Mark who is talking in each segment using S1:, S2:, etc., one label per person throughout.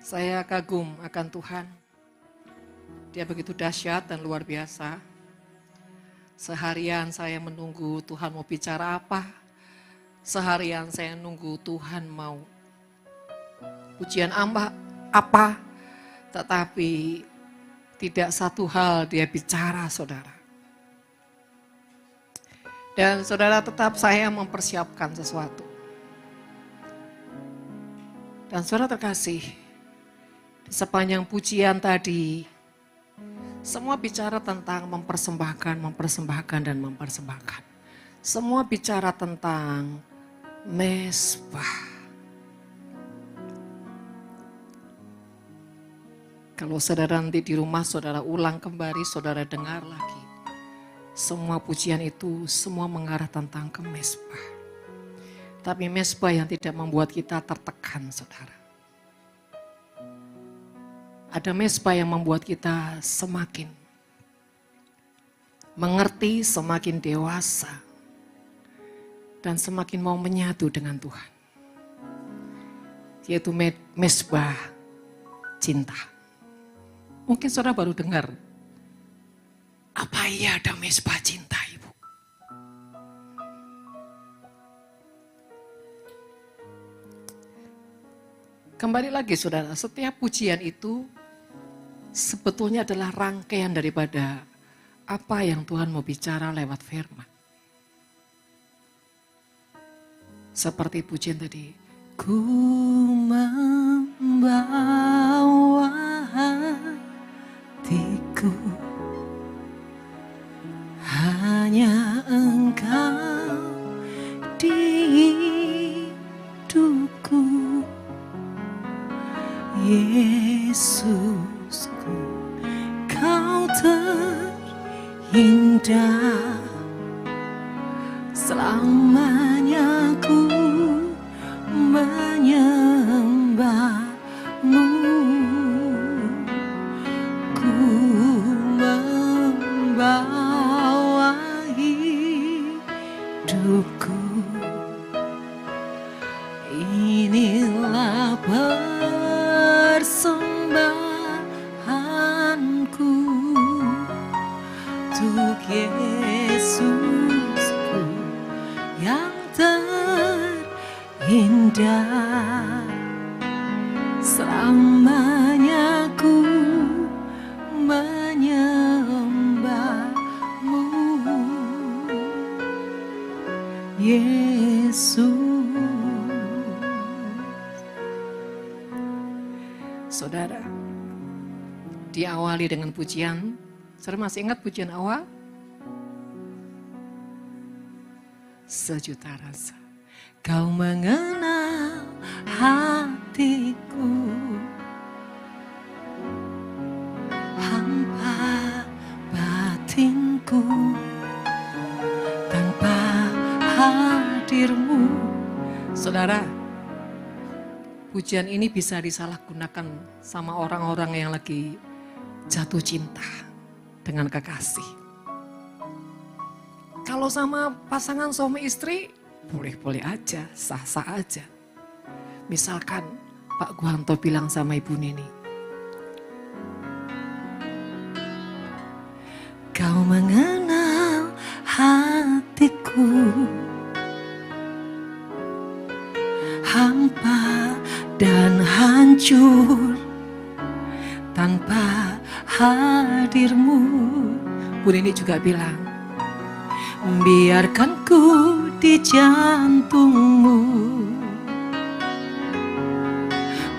S1: Saya kagum akan Tuhan. Dia begitu dahsyat dan luar biasa. Seharian saya menunggu Tuhan mau bicara apa. Seharian saya nunggu Tuhan mau ujian apa. Tetapi tidak satu hal dia bicara, saudara. Dan saudara, tetap saya mempersiapkan sesuatu. Dan saudara terkasih, di sepanjang pujian tadi, semua bicara tentang mempersembahkan. Semua bicara tentang mezbah. Kalau saudara nanti di rumah, saudara ulang kembali, saudara dengar lagi. Semua pujian itu semua mengarah tentang ke mezbah. Tapi mezbah yang tidak membuat kita tertekan, saudara. Ada mezbah yang membuat kita semakin mengerti, semakin dewasa, dan semakin mau menyatu dengan Tuhan. Yaitu mezbah cinta. Mungkin saudara baru dengar, apa iya ada mezbah cinta, Ibu? Kembali lagi saudara, setiap pujian itu sebetulnya adalah rangkaian daripada apa yang Tuhan mau bicara lewat firman. Seperti pujian tadi, ku membawa hatiku, hanya Engkau di hidupku, Yesusku, Kau terindah, selamanya ku menyembahmu, ku membawa hidupku, inilah persembahanku untuk Yesusku yang terindah, selamanya ku menyembahmu, Yesus. Saudara, diawali dengan pujian. Saudara masih ingat pujian awal? Sejuta rasa. Kau mengenal hatiku, hampa batinku, tanpa hadirmu. Saudara, pujian ini bisa disalahgunakan sama orang-orang yang lagi jatuh cinta dengan kekasih. Kalau sama pasangan suami istri, boleh-boleh aja, sah-sah aja. Misalkan Pak Guanto bilang sama Ibu Nini, kau mengenal hatiku, hampa dan hancur, tanpa hadirmu. Bu Nini juga bilang, biarkan ku di jantungmu,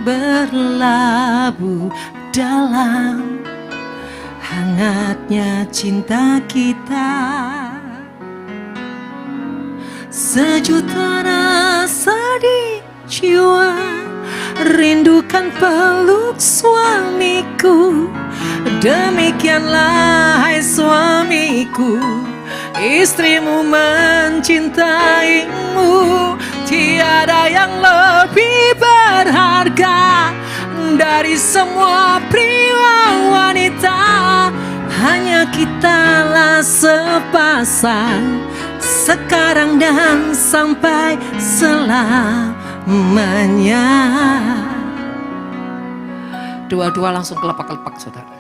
S1: berlabuh dalam hangatnya cinta kita. Sejuta rasa di jiwa, rindukan peluk suamiku. Demikianlah hai suamiku, istrimu mencintaimu. Tiada yang lebih berharga dari semua pria wanita. Hanya kitalah sepasang, sekarang dan sampai selamanya. Dua-dua langsung kelepak-kelepak, saudara.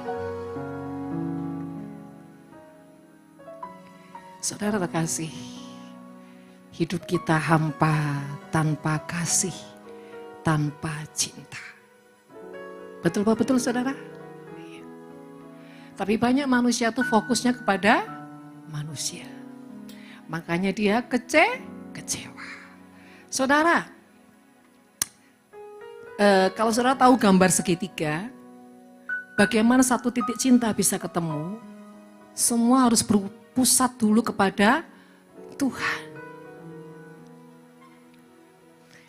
S1: Saudara terkasih, hidup kita hampa tanpa kasih, tanpa cinta. Betul Pak, betul saudara? Iya. Tapi banyak manusia tuh fokusnya kepada manusia. Makanya dia kecewa. Saudara, kalau saudara tahu gambar segitiga, bagaimana satu titik cinta bisa ketemu, semua harus berpusat dulu kepada Tuhan.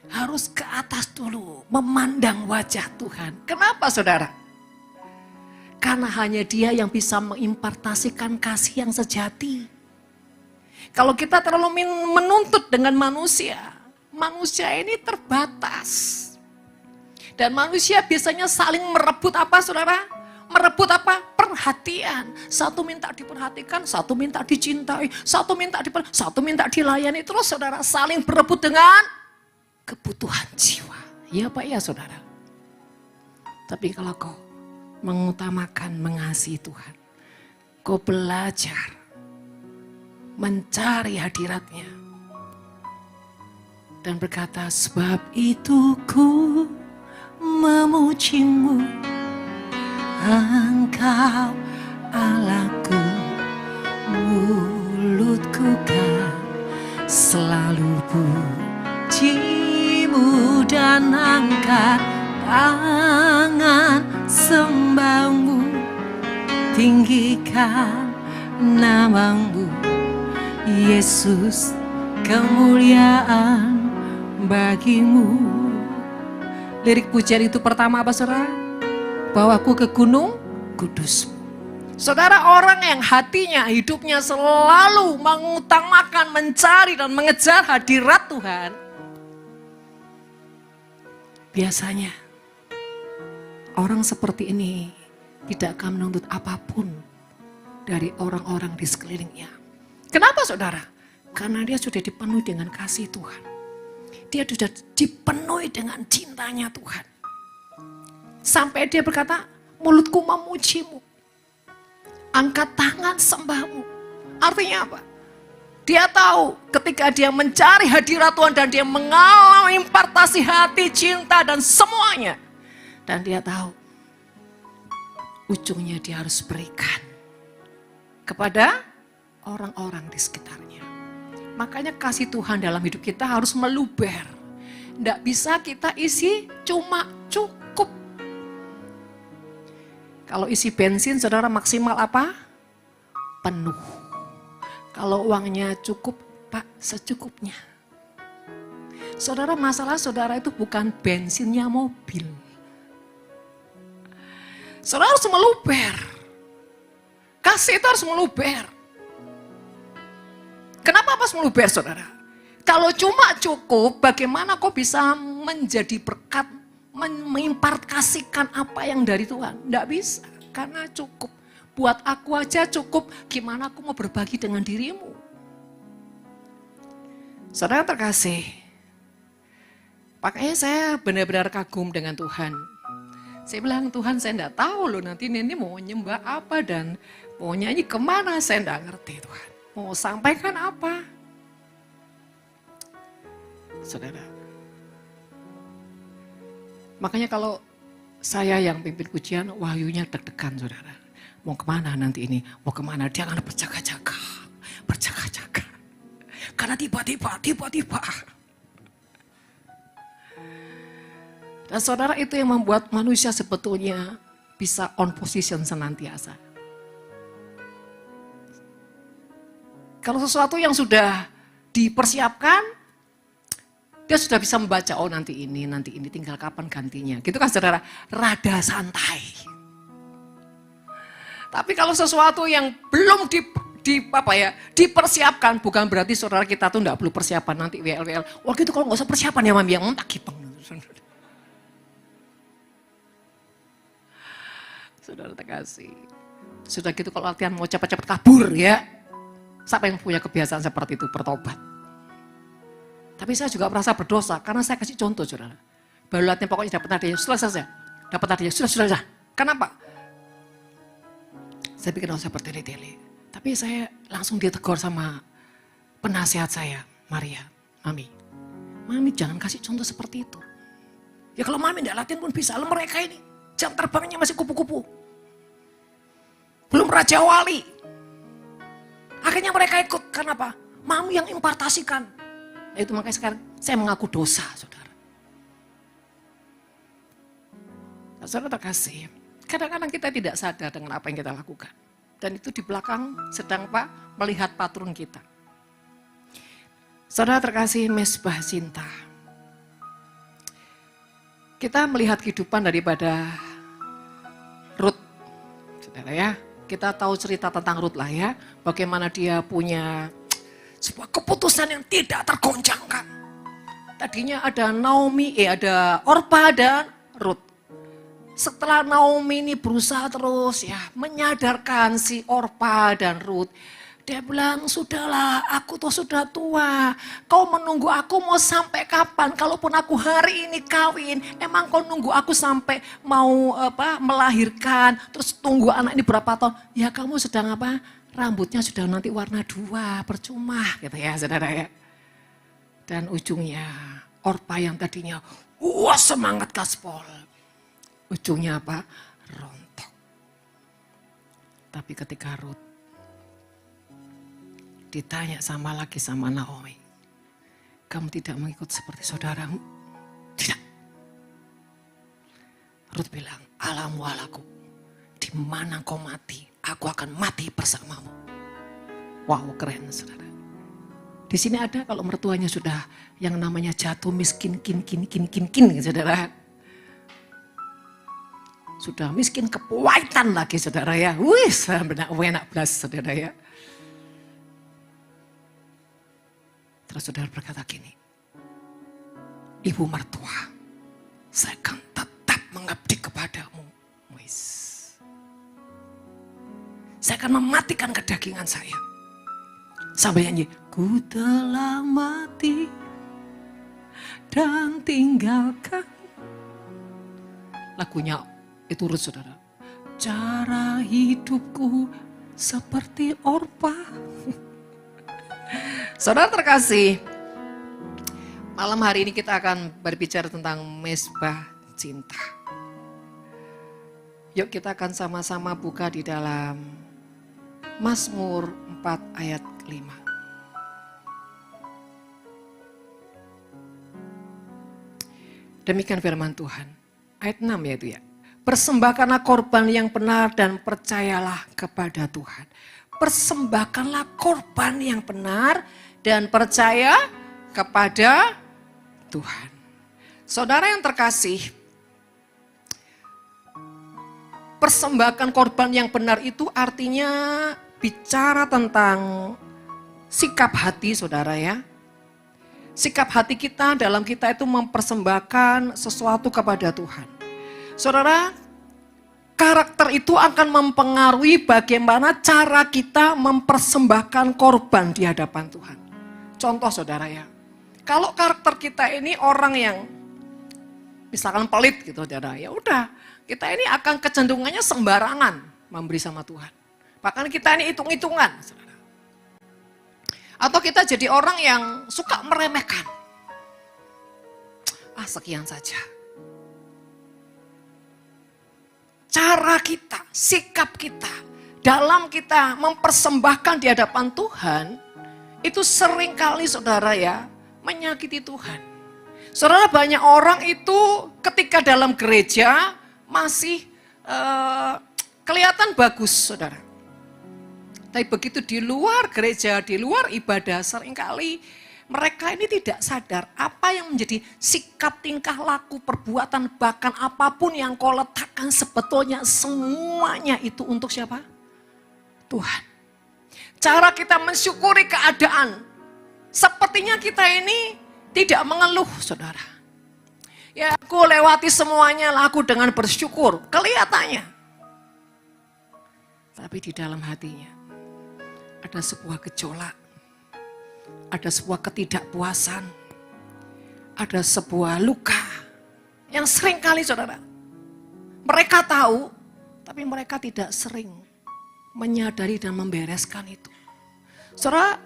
S1: Harus ke atas dulu, memandang wajah Tuhan. Kenapa saudara? Karena hanya Dia yang bisa mengimpartasikan kasih yang sejati. Kalau kita terlalu menuntut dengan manusia, manusia ini terbatas. Dan manusia biasanya saling merebut apa saudara? Merebut apa? Perhatian. Satu minta diperhatikan, satu minta dicintai, satu minta dilayani. Terus saudara saling berebut dengan kebutuhan jiwa. Ya Pak ya saudara. Tapi kalau kau mengutamakan mengasihi Tuhan, kau belajar mencari hadiratnya dan berkata, sebab itu ku memujimu, Engkau Allahku, mulutku kan selalu pujimu dan angkat tangan sembahmu, tinggikan namamu, Yesus, kemuliaan bagimu. Lirik pujian itu pertama apa saudara? Bawaku ke gunung kudus. Saudara, orang yang hatinya, hidupnya selalu mengutamakan, mencari dan mengejar hadirat Tuhan, biasanya orang seperti ini tidak akan menuntut apapun dari orang-orang di sekelilingnya. Kenapa saudara? Karena dia sudah dipenuhi dengan kasih Tuhan. Dia sudah dipenuhi dengan cintanya Tuhan. Sampai dia berkata, mulutku memujimu, angkat tangan sembahmu. Artinya apa? Dia tahu ketika dia mencari hadirat Tuhan dan dia mengalami impartasi hati, cinta dan semuanya. Dan dia tahu ujungnya dia harus berikan kepada orang-orang di sekitarnya. Makanya kasih Tuhan dalam hidup kita harus meluber. Tidak bisa kita isi cuma cukup. Kalau isi bensin saudara maksimal apa? Penuh. Kalau uangnya cukup, Pak, secukupnya. Saudara, masalah saudara itu bukan bensinnya mobil. Saudara harus meluber. Kasih itu harus meluber. Kenapa harus meluber saudara? Kalau cuma cukup, bagaimana kau bisa menjadi berkat, mengimpartasikan apa yang dari Tuhan? Tidak bisa, karena cukup. Buat aku aja cukup, gimana aku mau berbagi dengan dirimu? Saudara terkasih, makanya saya benar-benar kagum dengan Tuhan. Saya bilang, Tuhan saya tidak tahu loh nanti ini mau nyembah apa dan mau nyanyi kemana, saya tidak ngerti Tuhan. Mau sampaikan apa? Saudara. Makanya kalau saya yang pimpin pujian, wahyunya deg-degan saudara. Mau kemana nanti ini? Mau kemana? Dia akan berjaga-jaga. Berjaga-jaga. Karena tiba-tiba. Dan saudara, itu yang membuat manusia sebetulnya bisa on position senantiasa. Kalau sesuatu yang sudah dipersiapkan, dia sudah bisa membaca, oh nanti ini, tinggal kapan gantinya. Gitu kan saudara, rada santai. Tapi kalau sesuatu yang belum dipersiapkan, bukan berarti saudara kita tuh enggak perlu persiapan nanti WL. Wah gitu kalau nggak usah persiapan ya mami, yang mentak gitu. Saudara terkasih, sudah gitu kalau latihan mau cepat-cepat kabur ya. Siapa yang punya kebiasaan seperti itu, bertobat. Tapi saya juga merasa berdosa karena saya kasih contoh saudara. Baru latihan pokoknya dapat hadiah, selesai. Dapat hadiah, sudah. Kenapa? Saya pikir saya bertele-tele. Tapi saya langsung ditegur sama penasihat saya, Maria, Mami jangan kasih contoh seperti itu. Ya kalau Mami tidak latihan pun bisa, mereka ini jam terbangnya masih kupu-kupu. Belum Raja Wali. Akhirnya mereka ikut, karena apa? Mami yang impartasikan. Nah, itu makanya sekarang saya mengaku dosa, saudara. Saudara terkasih, kadang-kadang kita tidak sadar dengan apa yang kita lakukan. Dan itu di belakang sedang melihat patron kita. Saudara terkasih, mesbah cinta. Kita melihat kehidupan daripada Ruth, saudara ya. Kita tahu cerita tentang Ruth lah ya. Bagaimana dia punya sebuah keputusan yang tidak tergoncangkan. Tadinya ada ada Orpa dan Ruth. Setelah Naomi ini berusaha terus ya menyadarkan si Orpa dan Ruth. Dia bilang, sudahlah aku tuh sudah tua. Kau menunggu aku mau sampai kapan? Kalaupun aku hari ini kawin, emang kau nunggu aku sampai mau melahirkan. Terus tunggu anak ini berapa tahun? Ya kamu sedang rambutnya sudah nanti warna 2, percuma gitu ya saudara ya. Dan ujungnya Orpa yang tadinya wah semangat gaspol. Ujungnya rontok. Tapi ketika Ruth ditanya sama Naomi, kamu tidak mengikut seperti saudaramu? Tidak. Ruth bilang, alamu alaku, di mana kau mati, aku akan mati bersamamu. Wow, keren saudara. Di sini ada kalau mertuanya sudah yang namanya jatuh miskin, kin saudara. Sudah miskin kepuaitan lagi saudara ya. Wih, enak belas saudara ya. Terus saudara berkata gini, ibu mertua, saya akan tetap mengabdi kepadamu. Wis. Saya akan mematikan kedagingan saya. Sampai nyanyi, ku telah mati dan tinggalkan. Lagunya itu Ruth saudara. Cara hidupku seperti Orpa. Saudara terkasih, malam hari ini kita akan berbicara tentang mesbah cinta. Yuk kita akan sama-sama buka di dalam Mazmur 4 ayat 5. Demikian firman Tuhan. Ayat 6 ya itu ya. Persembahkanlah korban yang benar dan percayalah kepada Tuhan. Persembahkanlah korban yang benar dan percaya kepada Tuhan. Saudara yang terkasih, persembahkan korban yang benar itu artinya bicara tentang sikap hati saudara ya. Sikap hati kita dalam kita itu mempersembahkan sesuatu kepada Tuhan. Saudara, karakter itu akan mempengaruhi bagaimana cara kita mempersembahkan korban di hadapan Tuhan. Contoh saudara ya, kalau karakter kita ini orang yang misalkan pelit gitu saudara, ya udah kita ini akan kecenderungannya sembarangan memberi sama Tuhan. Bahkan kita ini hitung-hitungan saudara. Atau kita jadi orang yang suka meremehkan. Sekian saja. Cara kita, sikap kita, dalam kita mempersembahkan di hadapan Tuhan, itu seringkali saudara ya, menyakiti Tuhan. Saudara, banyak orang itu ketika dalam gereja masih kelihatan bagus saudara. Tapi begitu di luar gereja, di luar ibadah, seringkali mereka ini tidak sadar apa yang menjadi sikap, tingkah laku, perbuatan, bahkan apapun yang kau letakkan sebetulnya semuanya itu untuk siapa? Tuhan. Cara kita mensyukuri keadaan, sepertinya kita ini tidak mengeluh saudara. Ya aku lewati semuanya lah aku dengan bersyukur, kelihatannya. Tapi di dalam hatinya ada sebuah gejolak. Ada sebuah ketidakpuasan, ada sebuah luka yang seringkali saudara, mereka tahu Tapi mereka tidak sering menyadari dan membereskan itu. Saudara,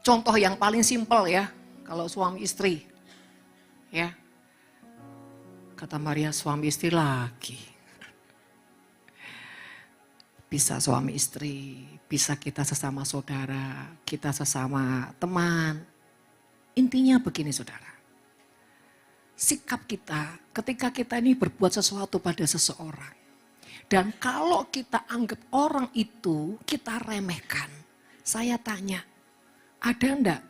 S1: contoh yang paling simpel ya, kalau suami istri. Ya. Kata Maria, suami istri lagi. Bisa suami istri, bisa kita sesama saudara, kita sesama teman. Intinya begini saudara. Sikap kita ketika kita ini berbuat sesuatu pada seseorang. Dan kalau kita anggap orang itu kita remehkan. Saya tanya, ada enggak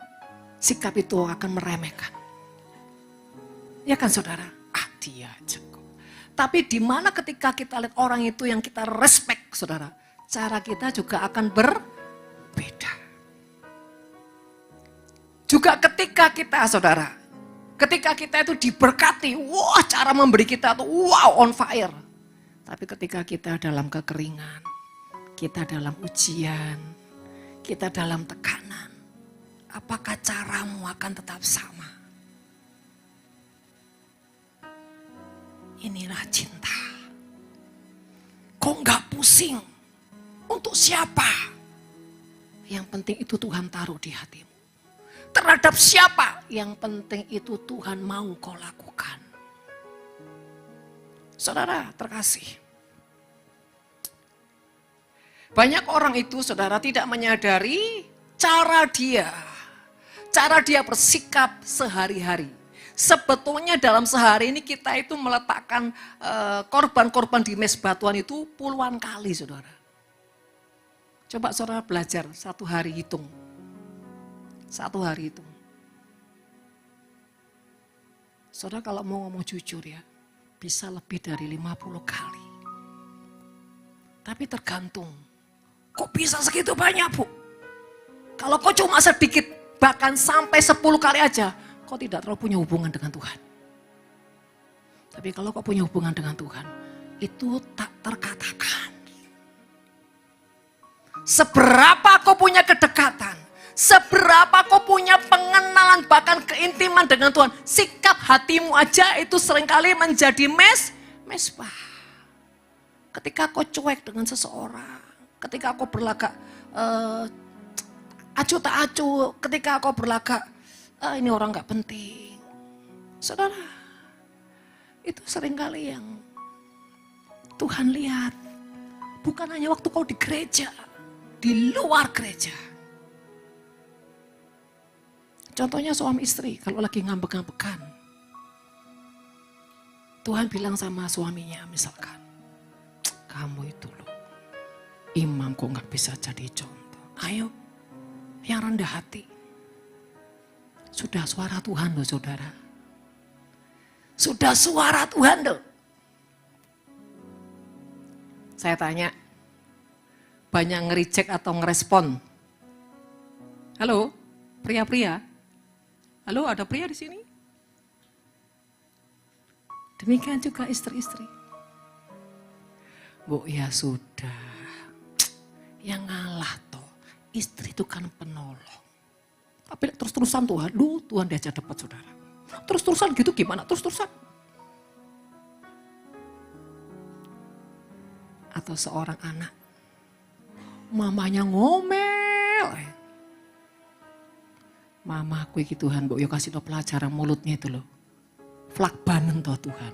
S1: sikap itu akan meremehkan? Ya kan saudara? Dia aja kok. Tapi di mana ketika kita lihat orang itu yang kita respect saudara. Cara kita juga akan berbeda. Juga ketika kita saudara. Ketika kita itu diberkati. Wah cara memberi kita tuh wow on fire. Tapi ketika kita dalam kekeringan. Kita dalam ujian. Kita dalam tekanan. Apakah caramu akan tetap sama? Inilah cinta. Kok gak pusing? Untuk siapa? Yang penting itu Tuhan taruh di hatimu. Terhadap siapa? Yang penting itu Tuhan mau kau lakukan. Saudara terkasih. Banyak orang itu saudara tidak menyadari cara dia bersikap sehari-hari. Sebetulnya dalam sehari ini kita itu meletakkan korban-korban di mezbah Tuhan itu puluhan kali saudara. Coba saudara belajar satu hari hitung. Satu hari hitung. Saudara kalau mau ngomong jujur ya, bisa lebih dari 50 kali. Tapi tergantung, kok bisa segitu banyak bu? Kalau kok cuma sedikit, bahkan sampai 10 kali aja, kau tidak terlalu punya hubungan dengan Tuhan. Tapi kalau kau punya hubungan dengan Tuhan, itu tak terkatakan. Seberapa kau punya kedekatan, seberapa kau punya pengenalan, bahkan keintiman dengan Tuhan, sikap hatimu aja itu seringkali menjadi mezbah. Ketika kau cuek dengan seseorang, ketika kau berlagak acuh tak acuh, ketika kau berlagak ini orang gak penting. Saudara, itu seringkali yang Tuhan lihat. Bukan hanya waktu kau di gereja, di luar gereja. Contohnya suami istri, kalau lagi ngambek-ngambekan. Tuhan bilang sama suaminya misalkan, kamu itu loh, imam kok gak bisa jadi contoh. Ayo, yang rendah hati. Sudah suara Tuhan loh saudara. Sudah suara Tuhan loh. Saya tanya, banyak nge-reject atau ngerespon? Halo, pria-pria? Halo, ada pria di sini? Demikian juga istri-istri. Bu, ya sudah. Yang ngalah toh, istri itu kan penolong. Tapi terus-terusan Tuhan, Tuhan diajak debat saudara. Terus-terusan gitu gimana? Terus-terusan. Atau seorang anak, mamanya ngomel. Mama aku iki Tuhan, mbok yo kasih no pelajaran mulutnya itu loh. Flak banen toh Tuhan.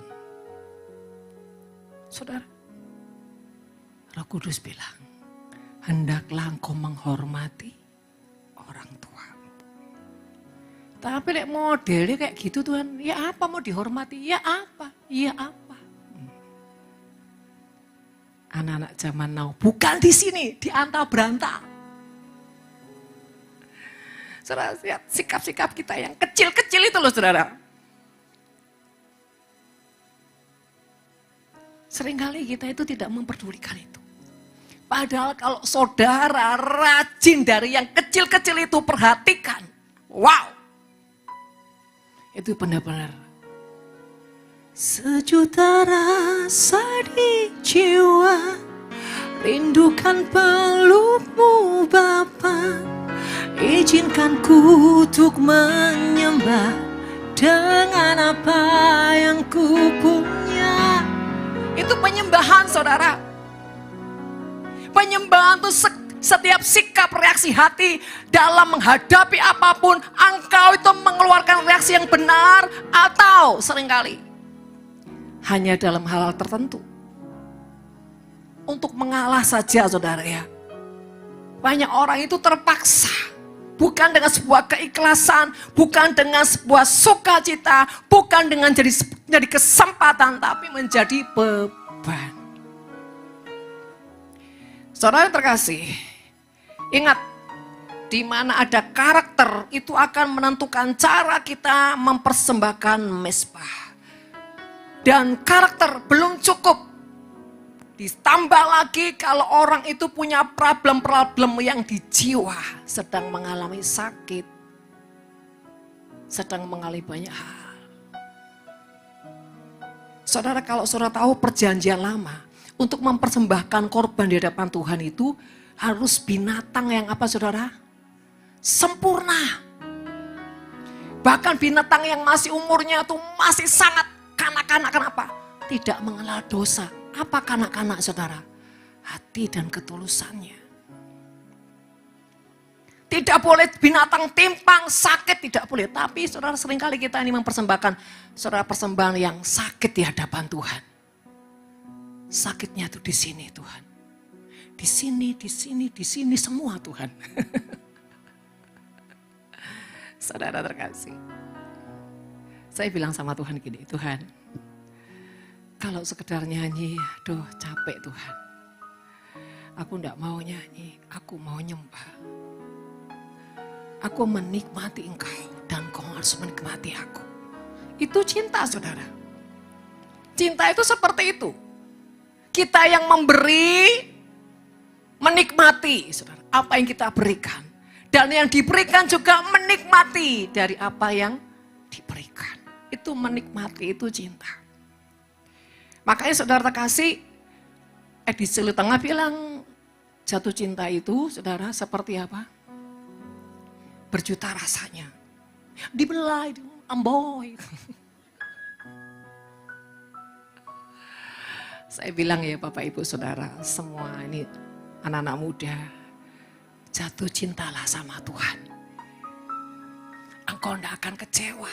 S1: Saudara, Roh Kudus bilang, hendaklah engkau menghormati orang tua. Tapi lek modelnya kayak gitu Tuhan, ya apa mau dihormati? Ya apa? Ya apa? Anak-anak zaman now, bukan di sini, di antah berantah. Saudara, lihat sikap-sikap kita yang kecil-kecil itu loh saudara. Seringkali kita itu tidak memperdulikan itu. Padahal kalau saudara rajin dari yang kecil-kecil itu perhatikan. Wow. Itu benar-benar. Sejuta rasa di jiwa, rindukan pelukmu Bapa. Izinkan ku untuk menyembah dengan apa yang ku punya. Itu penyembahan saudara. Penyembahan itu setiap sikap reaksi hati dalam menghadapi apapun, engkau itu mengeluarkan reaksi yang benar atau seringkali hanya dalam hal tertentu. Untuk mengalah saja saudara ya. Banyak orang itu terpaksa. Bukan dengan sebuah keikhlasan, bukan dengan sebuah sukacita, bukan dengan jadi kesempatan, tapi menjadi beban. Saudara yang terkasih, ingat, di mana ada karakter itu akan menentukan cara kita mempersembahkan mezbah. Dan karakter belum cukup. Ditambah lagi kalau orang itu punya problem-problem yang di jiwa, sedang mengalami sakit, sedang mengalami banyak hal. Saudara, kalau saudara tahu perjanjian lama, untuk mempersembahkan korban di hadapan Tuhan itu harus binatang yang apa saudara? Sempurna. Bahkan binatang yang masih umurnya itu masih sangat kanak-kanak, kenapa? Tidak mengenal dosa. Apa kanak-kanak saudara? Hati dan ketulusannya. Tidak boleh binatang timpang, sakit, tidak boleh. Tapi saudara, seringkali kita ini mempersembahkan saudara persembahan yang sakit di hadapan Tuhan. Sakitnya itu di sini Tuhan. Di sini semua Tuhan. Saudara terkasih. Saya bilang sama Tuhan gini, Tuhan, kalau sekedar nyanyi, aduh capek Tuhan. Aku enggak mau nyanyi, aku mau nyembah. Aku menikmati Engkau dan Engkau harus menikmati aku. Itu cinta saudara. Cinta itu seperti itu. Kita yang memberi, menikmati saudara, apa yang kita berikan. Dan yang diberikan juga menikmati dari apa yang diberikan. Itu menikmati, itu cinta. Makanya saudara terkasih, Edisi Tengah bilang jatuh cinta itu saudara seperti apa? Berjuta rasanya. Dibelai, amboy. Saya bilang ya Bapak Ibu Saudara, semua ini anak-anak muda, jatuh cintalah sama Tuhan. Engkau tidak akan kecewa.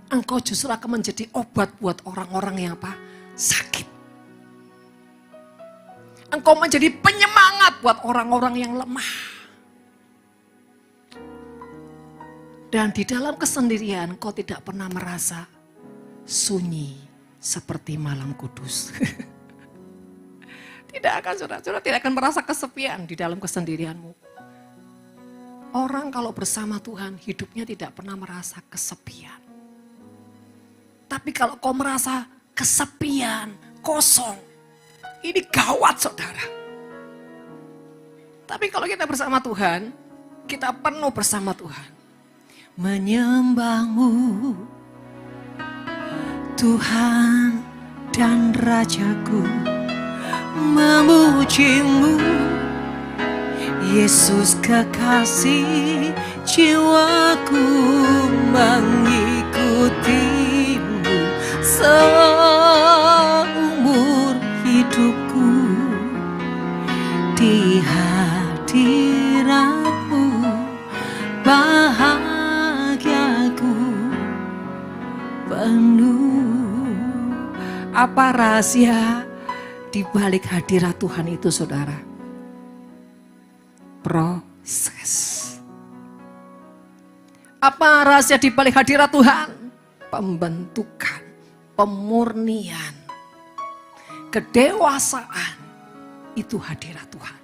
S1: Engkau justru akan menjadi obat buat orang-orang yang apa? Sakit. Engkau menjadi penyemangat buat orang-orang yang lemah. Dan di dalam kesendirian engkau tidak pernah merasa sunyi seperti malam kudus. Tidak akan saudara tidak akan merasa kesepian di dalam kesendirianmu. Orang kalau bersama Tuhan hidupnya tidak pernah merasa kesepian. Tapi kalau kau merasa kesepian, kosong, ini gawat saudara. Tapi kalau kita bersama Tuhan, kita penuh bersama Tuhan. Menyembahmu, Tuhan dan Rajaku, memujimu, Yesus kekasih jiwaku, mengikutimu seumur hidupku, di hadiratmu bahagiaku penuh. Apa rahasia di balik hadirat Tuhan itu saudara? Proses. Apa rahasia di balik hadirat Tuhan? Pembentukan, pemurnian, kedewasaan, itu hadirat Tuhan.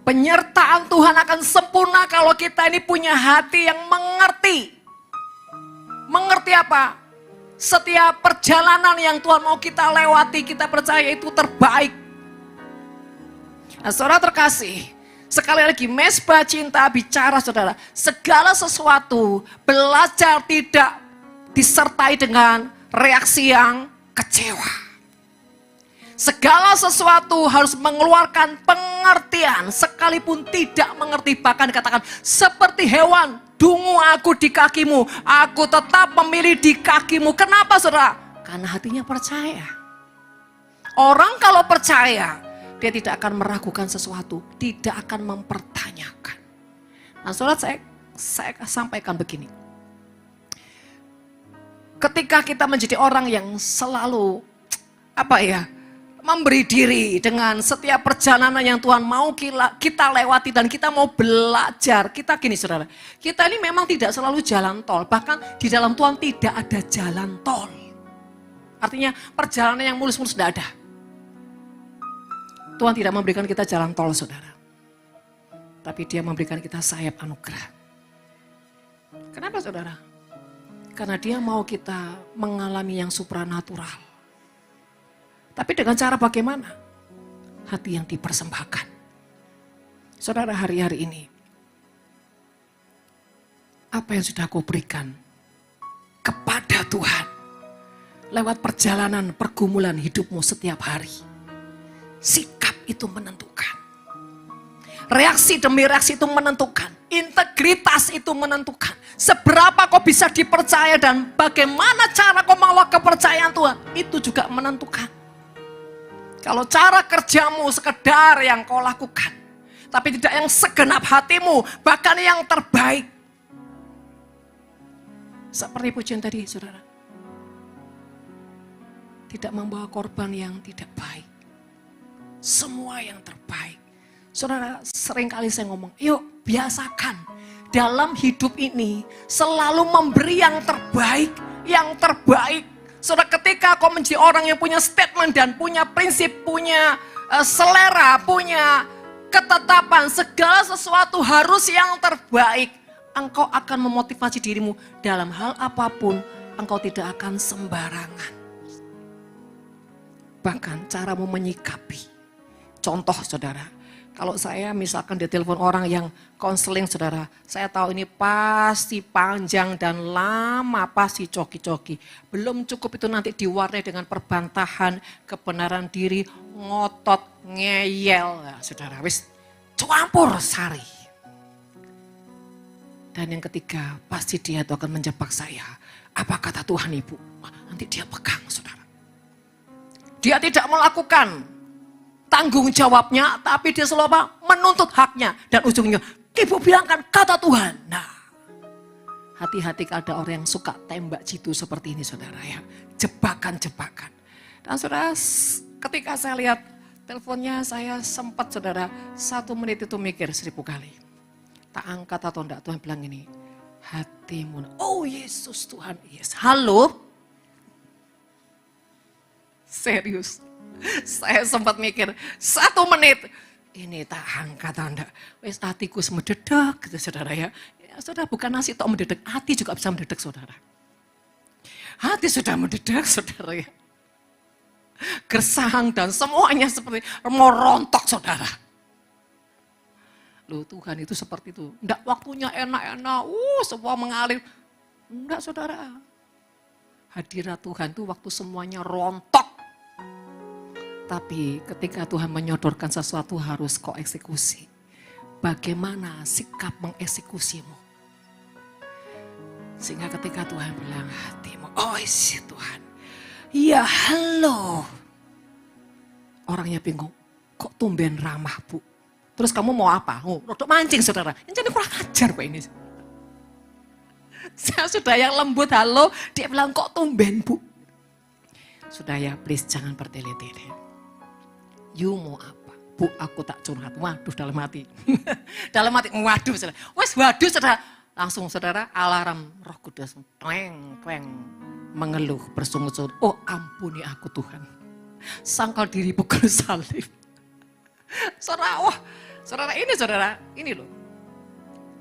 S1: Penyertaan Tuhan akan sempurna kalau kita ini punya hati yang mengerti. Mengerti apa? Setiap perjalanan yang Tuhan mau kita lewati, kita percaya itu terbaik. Nah, saudara terkasih, sekali lagi mezbah cinta bicara saudara, segala sesuatu belajar tidak disertai dengan reaksi yang kecewa. Segala sesuatu harus mengeluarkan pengertian, sekalipun tidak mengerti, bahkan dikatakan seperti hewan Dungu aku di kakimu, aku tetap memilih di kakimu. Kenapa saudara? Karena hatinya percaya. Orang kalau percaya, dia tidak akan meragukan sesuatu, tidak akan mempertanyakan. Nah saudara, saya sampaikan begini. Ketika kita menjadi orang yang selalu memberi diri dengan setiap perjalanan yang Tuhan mau kita lewati dan kita mau belajar. Kita gini saudara, kita ini memang tidak selalu jalan tol. Bahkan di dalam Tuhan tidak ada jalan tol. Artinya perjalanan yang mulus-mulus tidak ada. Tuhan tidak memberikan kita jalan tol saudara. Tapi dia memberikan kita sayap anugerah. Kenapa saudara? Karena dia mau kita mengalami yang supranatural. Tapi dengan cara bagaimana? Hati yang dipersembahkan. Saudara, hari-hari ini, apa yang sudah kau berikan kepada Tuhan lewat perjalanan pergumulan hidupmu setiap hari? Sikap itu menentukan. Reaksi demi reaksi itu menentukan. Integritas itu menentukan. Seberapa kau bisa dipercaya dan bagaimana cara kau membawa kepercayaan Tuhan. Itu juga menentukan. Kalau cara kerjamu sekedar yang kau lakukan. Tapi tidak yang segenap hatimu. Bahkan yang terbaik. Seperti pujian tadi saudara. Tidak membawa korban yang tidak baik. Semua yang terbaik. Saudara, seringkali saya ngomong, yuk biasakan dalam hidup ini selalu memberi yang terbaik, yang terbaik. Saudara, ketika kau menjadi orang yang punya statement dan punya prinsip, punya selera, punya ketetapan, segala sesuatu harus yang terbaik. Engkau akan memotivasi dirimu dalam hal apapun, engkau tidak akan sembarangan. Bahkan caramu menyikapi. Contoh saudara. Kalau saya misalkan ditelepon orang yang konseling saudara, saya tahu ini pasti panjang dan lama, pasti coki-coki. Belum cukup itu nanti diwarnai dengan perbantahan, kebenaran diri, ngotot, ngeyel. Nah, saudara, wis campur sari. Dan yang ketiga, pasti dia itu akan menjebak saya. Apa kata Tuhan Ibu? Nanti dia pegang saudara. Dia tidak melakukan tanggung jawabnya, tapi dia selalu menuntut haknya. Dan ujungnya, Ibu bilangkan kata Tuhan. Nah, hati-hati ada orang yang suka tembak jitu seperti ini saudara ya. Jebakan-jebakan. Dan saudara, ketika saya lihat teleponnya, saya sempat saudara, 1 menit itu mikir 1000 kali. Tak angkat atau enggak, Tuhan bilang ini, hatimu. Oh Yesus Tuhan, yes. Halo? Serius. Saya sempat mikir 1 menit. Ini tak angkat anda. Wes hatiku semededek gitu saudara ya. Saudara bukan nasi tok mendedek. Hati juga bisa mendedek saudara. Hati sudah mendedek saudara ya. Gersang dan semuanya seperti mau rontok saudara. Loh Tuhan itu seperti itu. Enggak waktunya enak-enak. Semua mengalir. Enggak saudara. Hadirat Tuhan itu waktu semuanya rontok. Tapi ketika Tuhan menyodorkan sesuatu harus kau eksekusi. Bagaimana sikap mengeksekusimu. Sehingga ketika Tuhan bilang hatimu, oh isi Tuhan. Ya halo. Orangnya bingung, kok tumben ramah Bu. Terus kamu mau apa? Rodok mancing saudara. Ini jadi kurang ajar kok ini. Saya sudah yang lembut halo, dia bilang kok tumben Bu. Sudah ya please jangan bertele-tele. You mau apa? Bu aku tak curhat. Waduh dalam hati. Dalam hati waduh saudara. Wes waduh saudara. Langsung saudara alarm Roh Kudus. Kleng kleng. Mengeluh bersungut-sungut. Oh ampuni aku Tuhan. Sangkal diri pukul salib. Saudara wah. Saudara ini loh.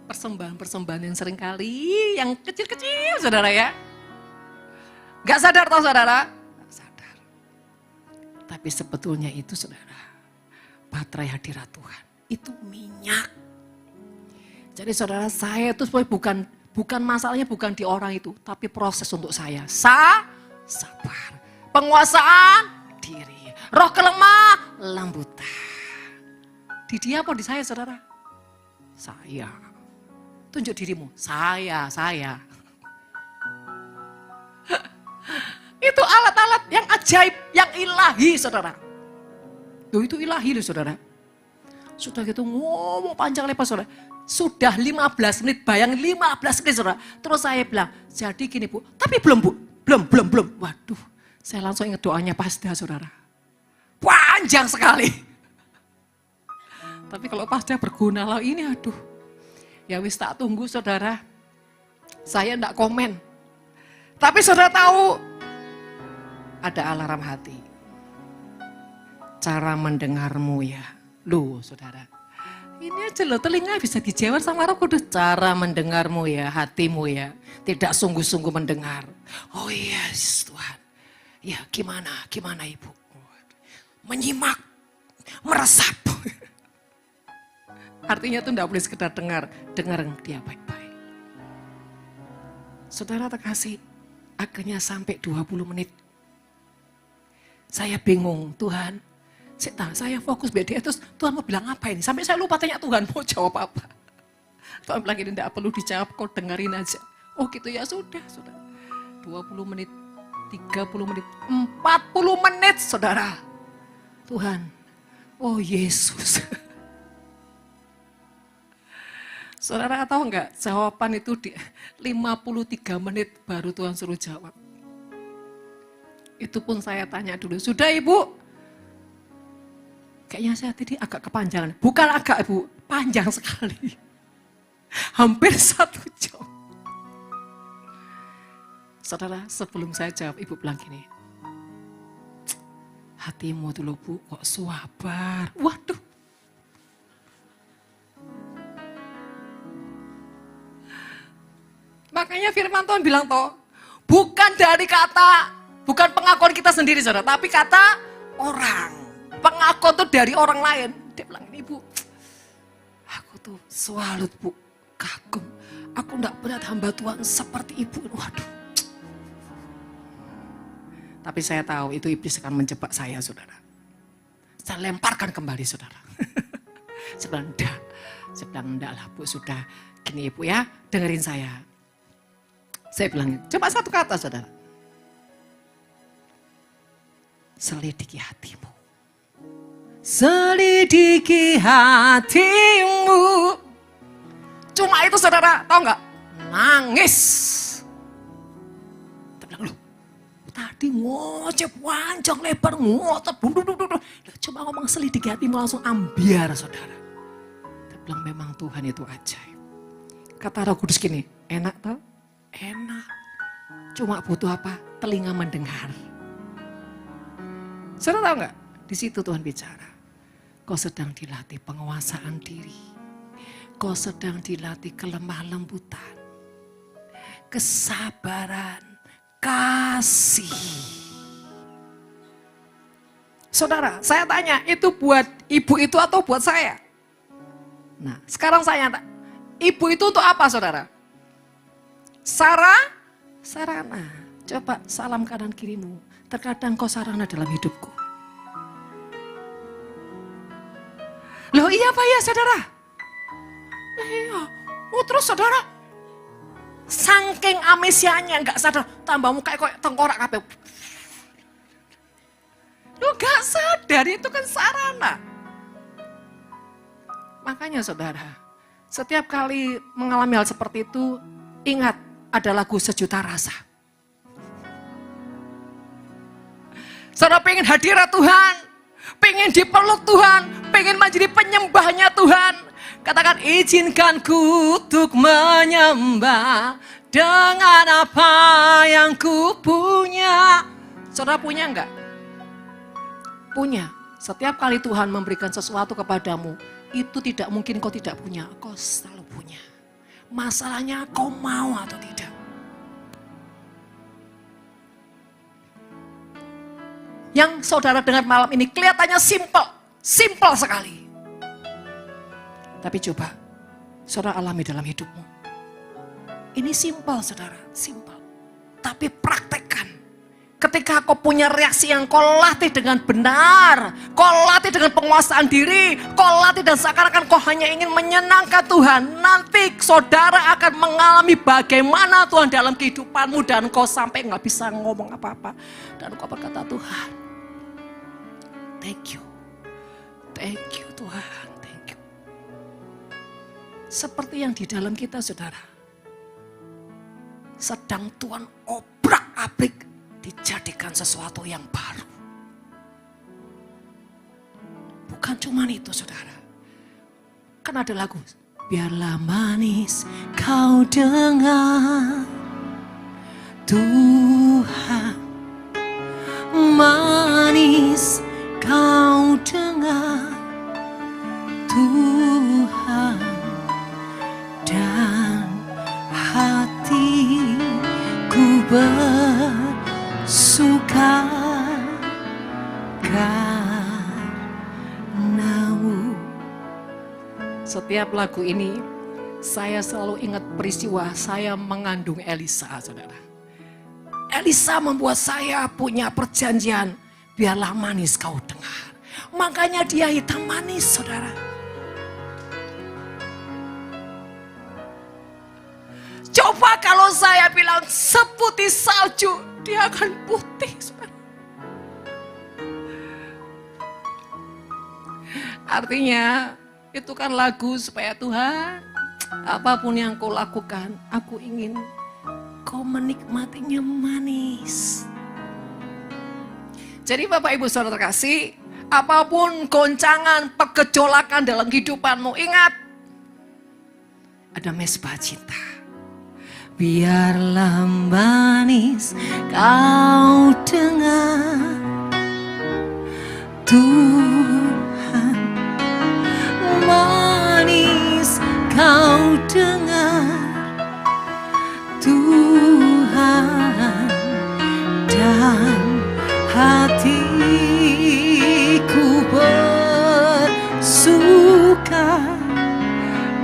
S1: Persembahan-persembahan yang seringkali yang kecil-kecil saudara ya. Gak sadar tau saudara. Tapi sebetulnya itu saudara, baterai hadirat Tuhan, itu minyak. Jadi saudara saya itu bukan masalahnya bukan di orang itu, tapi proses untuk saya. Sabar, penguasaan diri, roh kelemah, lembutan. Di dia apa di saya saudara? Saya. Tunjuk dirimu. Saya. Itu alat-alat yang ajaib, yang ilahi, saudara. Itu ilahi loh, saudara. Sudah gitu ngomong panjang lebar, saudara. Sudah 15 menit, bayang 15 menit, saudara. Terus saya bilang, jadi gini Bu, tapi belum Bu, belum. Waduh, saya langsung ingat doanya Pasda, saudara. Panjang sekali. Tapi kalau Pasda berguna lah ini, aduh. Ya wis tak tunggu, saudara. Saya enggak komen. Tapi saudara tahu, ada alarm hati. Cara mendengarmu ya. Loh saudara, ini aja loh telinga bisa dijawab sama Roh Kudus. Cara mendengarmu ya, hatimu ya. Tidak sungguh-sungguh mendengar. Oh yes Tuhan. Ya gimana Ibu? Menyimak, meresap. Artinya itu enggak boleh sekedar dengar dia baik-baik. Saudara terkasih, akhirnya sampai 20 menit. Saya bingung, Tuhan, saya fokus BDS, terus Tuhan mau bilang apa ini? Sampai saya lupa tanya Tuhan mau jawab apa. Tuhan bilang ini tidak perlu dijawab, kau dengerin aja. Oh gitu ya, sudah. 20 menit, 30 menit, 40 menit, saudara. Tuhan, oh Yesus. Saudara tahu enggak, jawaban itu di 53 menit baru Tuhan suruh jawab. Itu pun saya tanya dulu, sudah Ibu? Kayaknya saya tadi agak kepanjangan. Bukan agak Ibu, panjang sekali. Hampir 1 jam. Saudara, sebelum saya jawab, Ibu bilang gini, hatimu dulu Bu, kok sabar. Waduh. Makanya firman Tuhan bilang bukan dari bukan pengakuan kita sendiri saudara, tapi kata orang. Pengakuan itu dari orang lain. Dia bilang ini Bu, aku tuh salut Bu, kagum. Aku enggak berat hamba Tuhan seperti Ibu. Waduh. Tapi saya tahu itu iblis akan menjebak saya saudara. Saya lemparkan kembali saudara. Saya bilang enggak lah Bu, sudah gini Ibu ya, dengerin saya. Saya bilang, coba satu kata saudara. Selidiki hatimu. Selidiki hatimu. Cuma itu saudara, tahu nggak? Nangis. Saya bilang, loh, tadi ngoceh panjang lebar, ngotot. Coba ngomong selidiki hatimu langsung ambiar saudara. Saya bilang, memang Tuhan itu ajaib. Kata Roh Kudus gini, enak tau? Enak, cuma butuh apa? Telinga mendengar. Saudara tahu nggak? Di situ Tuhan bicara. Kau sedang dilatih penguasaan diri. Kau sedang dilatih kelemah lembutan, kesabaran, kasih. Saudara, saya tanya, itu buat ibu itu atau buat saya? Nah, sekarang saya tanya, ibu itu untuk apa saudara? Sarana. Coba salam kanan kirimu. Terkadang kau sarana dalam hidupku. Loh iya Pak ya saudara? Iya. Oh terus saudara, saking amnesianya gak sadar. Tambah muka kayak tengkorak kabeh. Loh gak sadar, itu kan sarana. Makanya saudara, setiap kali mengalami hal seperti itu, ingat, ada lagu Sejuta Rasa. Saudara pengen hadirat Tuhan, pengen dipeluk Tuhan, pengen menjadi penyembahnya Tuhan. Katakan, izinkanku untuk menyembah dengan apa yang ku punya. Saudara punya enggak? Punya. Setiap kali Tuhan memberikan sesuatu kepadamu, itu tidak mungkin kau tidak punya, kau selalu punya. Masalahnya kau mau atau tidak. Yang saudara dengar malam ini kelihatannya simple sekali. Tapi coba, saudara alami dalam hidupmu. Ini simple saudara, simple. Tapi praktekkan. Ketika kau punya reaksi yang kau latih dengan benar, kau latih dengan penguasaan diri, kau latih dan seakan-akan kau hanya ingin menyenangkan Tuhan, nanti saudara akan mengalami bagaimana Tuhan dalam kehidupanmu dan kau sampai nggak bisa ngomong apa-apa. Dan kau berkata, Tuhan, thank you Tuhan, thank you. Seperti yang di dalam kita saudara, sedang Tuhan obrak-abrik dijadikan sesuatu yang baru. Bukan cuma itu saudara. Kan ada lagu, biarlah manis kau dengar, Tuhan manis kau dengar, Tuhan, dan hatiku bersuka karenamu. Setiap lagu ini saya selalu ingat peristiwa saya mengandung Elisa, saudara. Elisa membuat saya punya perjanjian, biarlah manis kau dengar. Makanya dia hitam manis, saudara. Coba kalau saya bilang seputih salju, dia akan putih, saudara. Artinya itu kan lagu supaya Tuhan, apapun yang kau lakukan, aku ingin kau menikmatinya manis. Jadi Bapak Ibu Saudara terkasih, apapun goncangan, pergejolakan dalam kehidupanmu, ingat, ada mezbah cinta. Biarlah manis kau dengar, Tuhan manis kau dengar, Tuhan, dan hatiku bersuka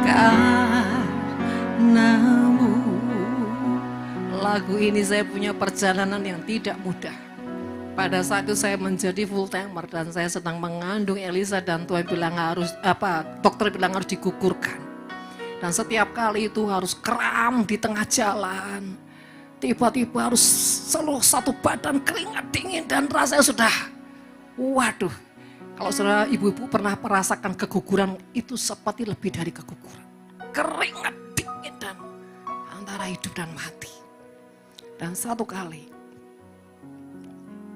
S1: karenamu. Lagu ini saya punya perjalanan yang tidak mudah. Pada saat itu saya menjadi full timer dan saya sedang mengandung Elisa dan Tuhan bilang dokter bilang harus digugurkan. Dan setiap kali itu harus kram di tengah jalan. Tiba-tiba harus seluruh satu badan keringat dingin dan rasanya sudah, waduh. Kalau saudara ibu-ibu pernah merasakan keguguran, itu seperti lebih dari keguguran. Keringat dingin dan antara hidup dan mati. Dan satu kali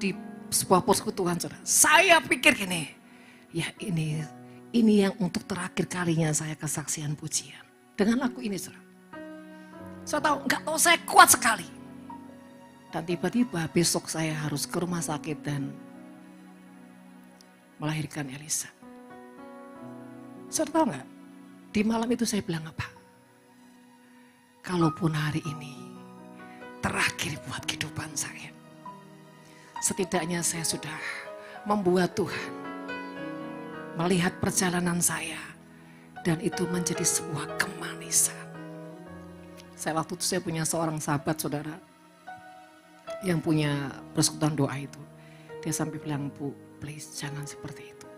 S1: di sebuah persekutuan saudara, saya pikir gini, ya ini yang untuk terakhir kalinya saya kesaksian pujian. Dengan lagu ini saudara. Saya nggak tahu saya kuat sekali. Dan tiba-tiba besok saya harus ke rumah sakit dan melahirkan Elisa. Saudara tahu nggak? Di malam itu saya bilang apa? Kalaupun hari ini terakhir buat kehidupan saya, setidaknya saya sudah membuat Tuhan melihat perjalanan saya dan itu menjadi sebuah kemanisan. Waktu itu saya punya seorang sahabat saudara yang punya persekutuan doa itu. Dia sampai bilang, Bu, please jangan seperti itu.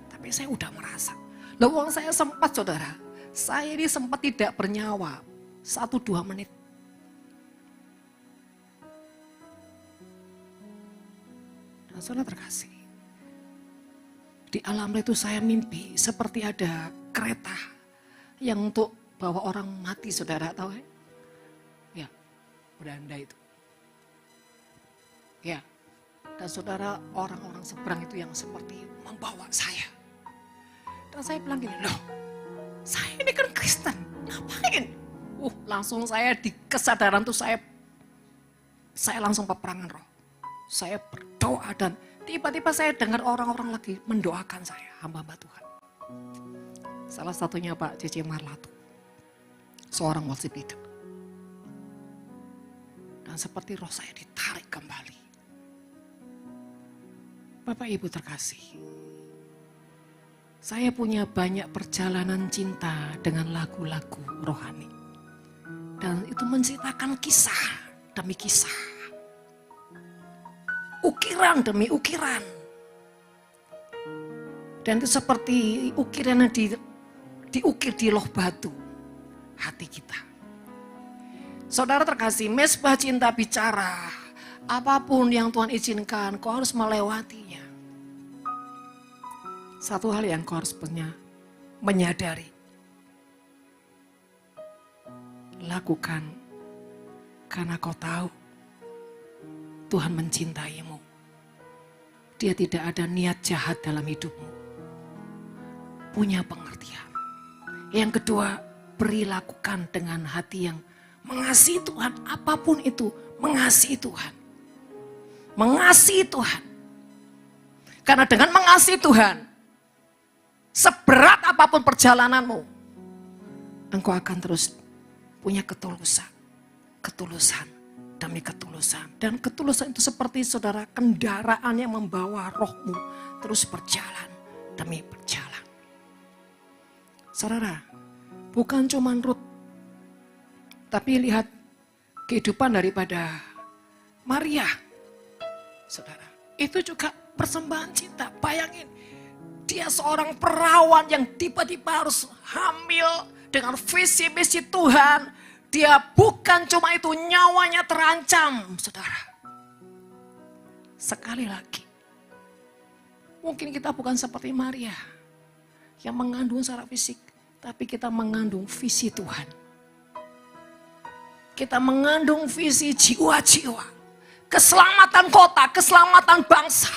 S1: Tapi saya udah merasa. Loh, saya sempat saudara, saya ini sempat tidak bernyawa 1-2 menit. Dan saudara terkasih, di alam itu saya mimpi seperti ada kereta yang untuk bawa orang mati, saudara tahu ya? Ya, beranda itu. Ya, dan saudara orang-orang seberang itu yang seperti membawa saya. Dan saya bilang gini, loh saya ini kan Kristen, ngapain? Langsung saya di kesadaran tuh saya langsung peperangan roh. Saya berdoa dan tiba-tiba saya dengar orang-orang lagi mendoakan saya, hamba-hamba Tuhan. Salah satunya Pak C.C. Marlatu, seorang worship leader. Dan seperti roh saya ditarik kembali. Bapak Ibu terkasih, saya punya banyak perjalanan cinta dengan lagu-lagu rohani. Dan itu menceritakan kisah demi kisah. ukiran demi ukiran. Dan itu seperti ukiran yang diukir di loh batu hati kita. Saudara terkasih, mezbah cinta bicara, apapun yang Tuhan izinkan, kau harus melewatinya. Satu hal yang kau harus menyadari. Lakukan karena kau tahu Tuhan mencintaimu. Dia tidak ada niat jahat dalam hidupmu. Punya pengertian. Yang kedua, beri lakukan dengan hati yang mengasihi Tuhan. Apapun itu, mengasihi Tuhan. Mengasihi Tuhan. Karena dengan mengasihi Tuhan, seberat apapun perjalananmu, engkau akan terus punya ketulusan. Ketulusan demi ketulusan. Dan ketulusan itu seperti saudara kendaraan yang membawa rohmu terus berjalan demi berjalan. Saudara, bukan cuma Rut, tapi lihat kehidupan daripada Maria. Saudara, itu juga persembahan cinta. Bayangin, dia seorang perawan yang tiba-tiba harus hamil dengan visi misi Tuhan. Dia bukan cuma itu, nyawanya terancam, saudara. Sekali lagi, mungkin kita bukan seperti Maria yang mengandung secara fisik, tapi kita mengandung visi Tuhan. Kita mengandung visi jiwa-jiwa, keselamatan kota, keselamatan bangsa.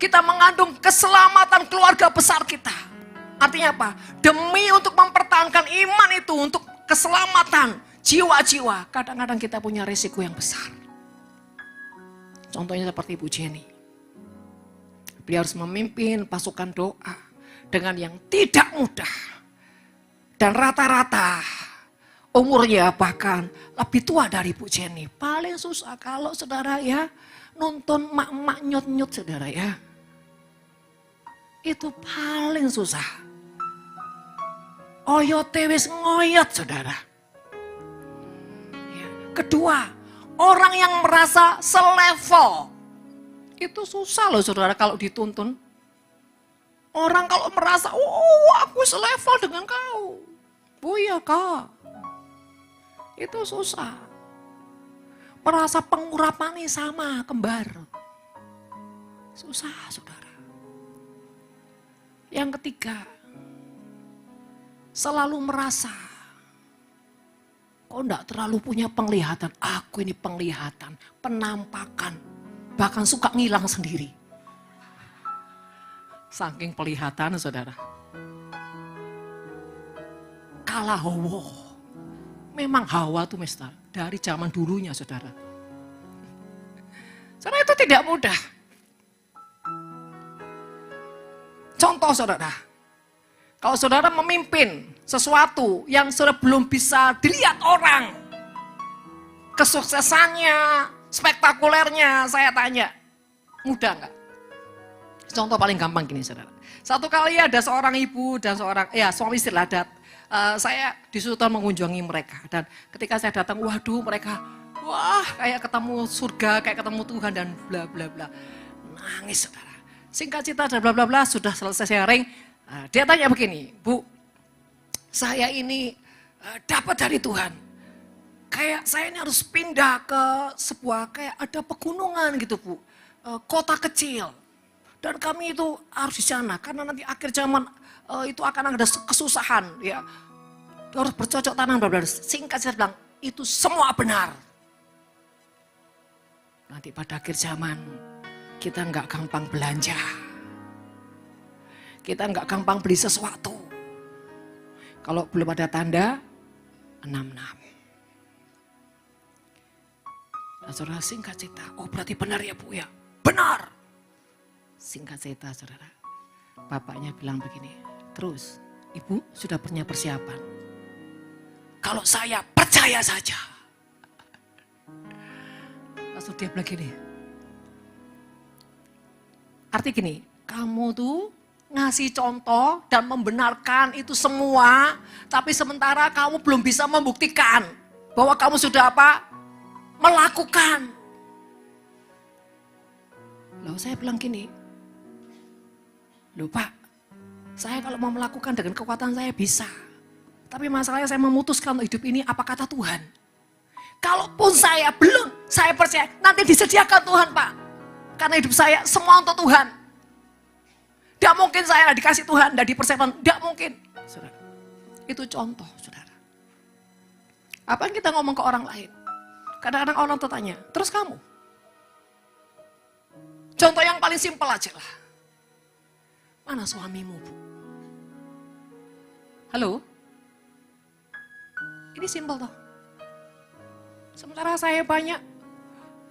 S1: Kita mengandung keselamatan keluarga besar kita. Artinya apa? Demi untuk mempertahankan iman itu, untuk keselamatan jiwa-jiwa, kadang-kadang kita punya risiko yang besar. Contohnya seperti Ibu Jenny. Beliau harus memimpin pasukan doa dengan yang tidak mudah. Dan rata-rata umurnya bahkan lebih tua dari Ibu Jenny. Paling susah kalau saudara ya nonton mak-mak nyot-nyot saudara ya. Itu paling susah. Oyote wis ngoyot saudara. Ya. Kedua, orang yang merasa selevel. Itu susah loh saudara kalau dituntun. Orang kalau merasa, oh aku selevel dengan kau. Oh iya kak. Itu susah. Merasa pengurapannya sama kembar. Susah saudara. Yang ketiga, selalu merasa kok enggak terlalu punya penglihatan. Aku ini penglihatan, penampakan, bahkan suka ngilang sendiri. Saking pelihatan saudara. Kalah Hawa. Memang Hawa itu mesta dari zaman dulunya saudara. Saudara itu tidak mudah. Contoh saudara. Kalau saudara memimpin sesuatu yang sudah belum bisa dilihat orang, kesuksesannya, spektakulernya, saya tanya, mudah enggak? Contoh paling gampang gini saudara. Satu kali ada seorang ibu dan suami istri ladat. Saya disuruh mengunjungi mereka. Dan ketika saya datang, waduh mereka, wah kayak ketemu surga, kayak ketemu Tuhan dan bla bla bla. Nangis saudara. Singkat cerita dan bla bla bla, sudah selesai sharing. Dia tanya begini, Bu, saya ini dapat dari Tuhan. Kayak saya ini harus pindah ke sebuah kayak ada pegunungan gitu Bu. Kota kecil. Dan kami itu harus di sana karena nanti akhir zaman itu akan ada kesusahan ya. Harus bercocok tanam bla bla. Singkat saya bilang, itu semua benar. Nanti pada akhir zaman kita nggak gampang belanja. Kita nggak gampang beli sesuatu. Kalau belum ada tanda, 66. Nah, saudara singkat cerita, oh berarti benar ya Bu ya? Benar. Singkat cerita saudara, bapaknya bilang begini, terus Ibu sudah punya persiapan? Kalau saya percaya saja. Langsung dia bilang gini, arti gini, kamu tuh ngasih contoh dan membenarkan itu semua, tapi sementara kamu belum bisa membuktikan bahwa kamu sudah apa? Melakukan. Loh saya bilang gini, loh Pak, saya kalau mau melakukan dengan kekuatan saya bisa. Tapi masalahnya saya memutuskan untuk hidup ini apa kata Tuhan. Kalaupun saya belum, saya percaya nanti disediakan Tuhan Pak. Karena hidup saya semua untuk Tuhan. Tidak mungkin saya dikasih Tuhan, tidak dipersiapkan, tidak mungkin. Saudara, itu contoh saudara. Apa yang kita ngomong ke orang lain? Kadang-kadang orang tertanya, terus kamu? Contoh yang paling simpel aja lah. Mana suamimu Bu? Halo? Ini simpel toh. Sementara saya banyak,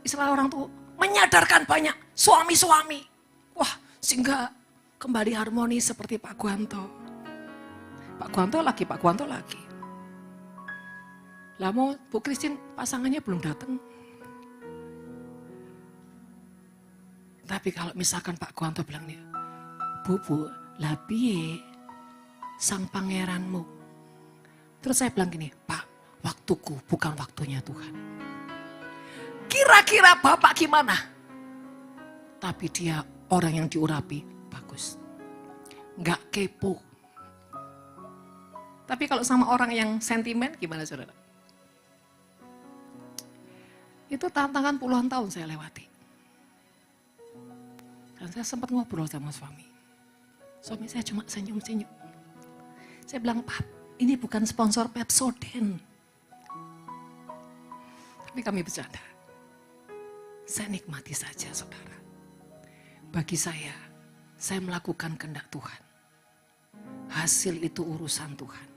S1: istilah orang tuh menyadarkan banyak suami-suami. Wah, sehingga kembali harmoni seperti Pak Guanto. Pak Guanto lagi. Lah mau Bu Christine pasangannya belum datang. Tapi kalau misalkan Pak Guanto bilang nih, Bu, lah piye sang pangeranmu. Terus saya bilang gini, Pak, waktuku bukan waktunya Tuhan. Kira-kira Bapak gimana? Tapi dia orang yang diurapi, bagus. Nggak kepo. Tapi kalau sama orang yang sentimen, gimana saudara? Itu tantangan puluhan tahun saya lewati. Dan saya sempat ngobrol sama suami. Suami saya cuma senyum-senyum. Saya bilang, Pak, ini bukan sponsor Pepsodent. Tapi kami bercanda. Saya nikmati saja saudara. Bagi saya melakukan kehendak Tuhan. Hasil itu urusan Tuhan.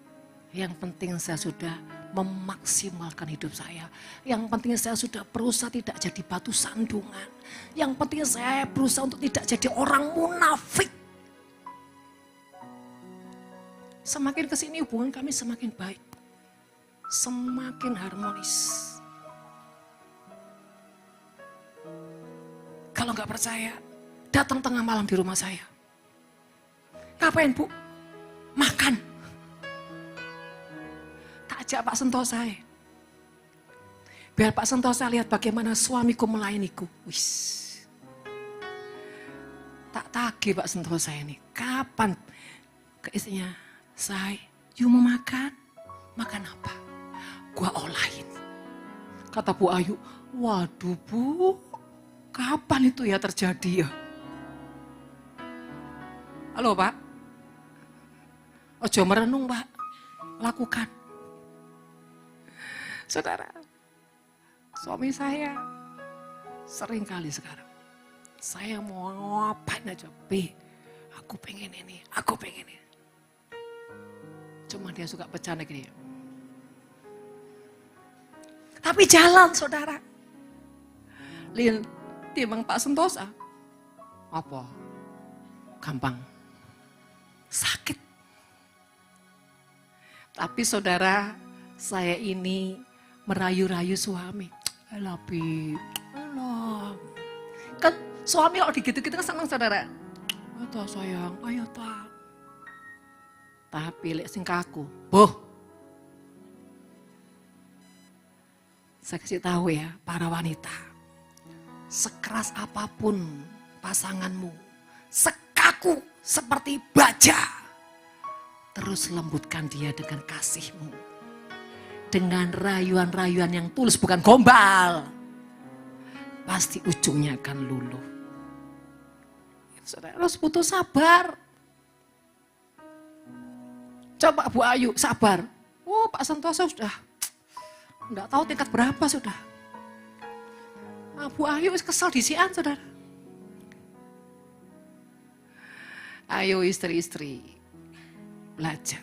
S1: Yang penting saya sudah memaksimalkan hidup saya. Yang penting saya sudah berusaha tidak jadi batu sandungan. Yang penting saya berusaha untuk tidak jadi orang munafik. Semakin kesini hubungan kami semakin baik. Semakin harmonis. Kalau nggak percaya, datang tengah malam di rumah saya. Ngapain Bu? Makan. Tak ajak Pak Sentosa. Biar Pak Sentosa lihat bagaimana suamiku melayaniku. Wis. Tak tagih Pak Sentosa ini. Kapan ke istrinya? You mau makan? Makan apa? Gua olahin. Kata Bu Ayu, waduh Bu, kapan itu ya terjadi ya? Halo Pak, ojo merenung Pak, lakukan. Saudara, suami saya sering kali sekarang, saya mau ngapain aja, aku pengen ini, aku pengen ini. Cuma dia suka bercanda gini. Tapi jalan saudara. Lin, timbang Pak Sentosa. Apa? Gampang. Sakit. Tapi saudara, saya ini merayu-rayu suami. Alah, alah. Kan suami kalau digitu-gitu kan senang saudara. Ayo sayang, ayo tak. Tapi lek sing kaku, saya kasih tahu ya para wanita, sekeras apapun pasanganmu, sekaku seperti baja, terus lembutkan dia dengan kasihmu, dengan rayuan-rayuan yang tulus bukan gombal, pasti ujungnya akan luluh. Saudara harus butuh sabar. Coba Bu Ayu, sabar. Oh Pak Sentosa sudah, enggak tahu tingkat berapa sudah. Nah, Bu Ayu kesel disian saudara. Ayo istri-istri, belajar.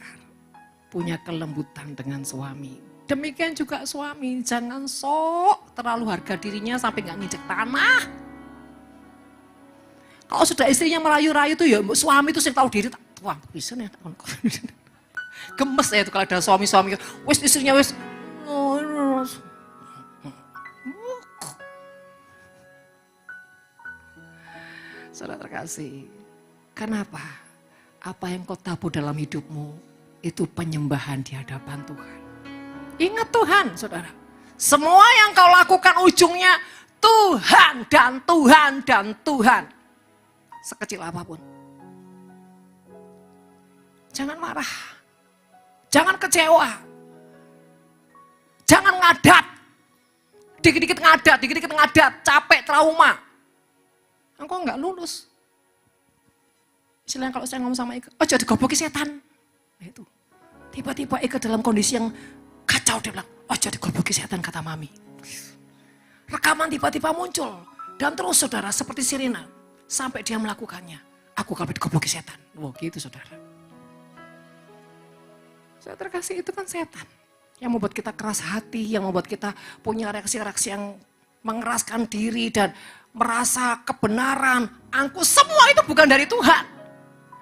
S1: Punya kelembutan dengan suami. Demikian juga suami, jangan sok terlalu harga dirinya sampai gak nginjek tanah. Kalau sudah istrinya merayu-rayu tuh ya suami itu sih tahu diri. Wah bisa nih. Gemes ya itu kalau ada suami-suami, wes istrinya wes. Saudara terkasih, kenapa? Apa yang kau tabur dalam hidupmu itu penyembahan di hadapan Tuhan. Ingat Tuhan, saudara. Semua yang kau lakukan ujungnya Tuhan dan Tuhan dan Tuhan. Sekecil apapun. Jangan marah. Jangan kecewa. Jangan ngadat. Dikit-dikit ngadat, capek, trauma. Engkau enggak lulus. Istilahnya kalau saya ngomong sama Ika, oh jadi goboki setan. Nah, itu. Tiba-tiba Ika dalam kondisi yang kacau, dia bilang, oh jadi goboki setan kata mami. Rekaman tiba-tiba muncul. Dan terus saudara seperti sirina. Sampai dia melakukannya. Aku kalau digoboki setan. Wah gitu saudara. Saya terkasih itu kan setan. Yang membuat kita keras hati, yang membuat kita punya reaksi-reaksi yang mengeraskan diri dan merasa kebenaran. Angku semua itu bukan dari Tuhan.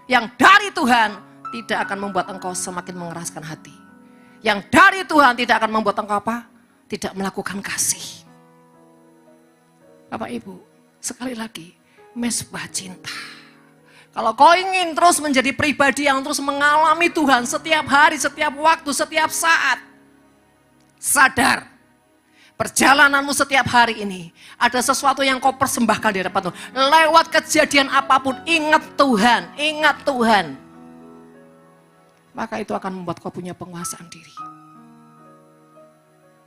S1: Yang dari Tuhan tidak akan membuat engkau semakin mengeraskan hati. Yang dari Tuhan tidak akan membuat engkau apa? Tidak melakukan kasih. Bapak Ibu, sekali lagi, mesbah cinta. Kalau kau ingin terus menjadi pribadi yang terus mengalami Tuhan setiap hari, setiap waktu, setiap saat. Sadar, perjalananmu setiap hari ini ada sesuatu yang kau persembahkan di hadapan Tuhan. Lewat kejadian apapun, ingat Tuhan, ingat Tuhan. Maka itu akan membuat kau punya penguasaan diri.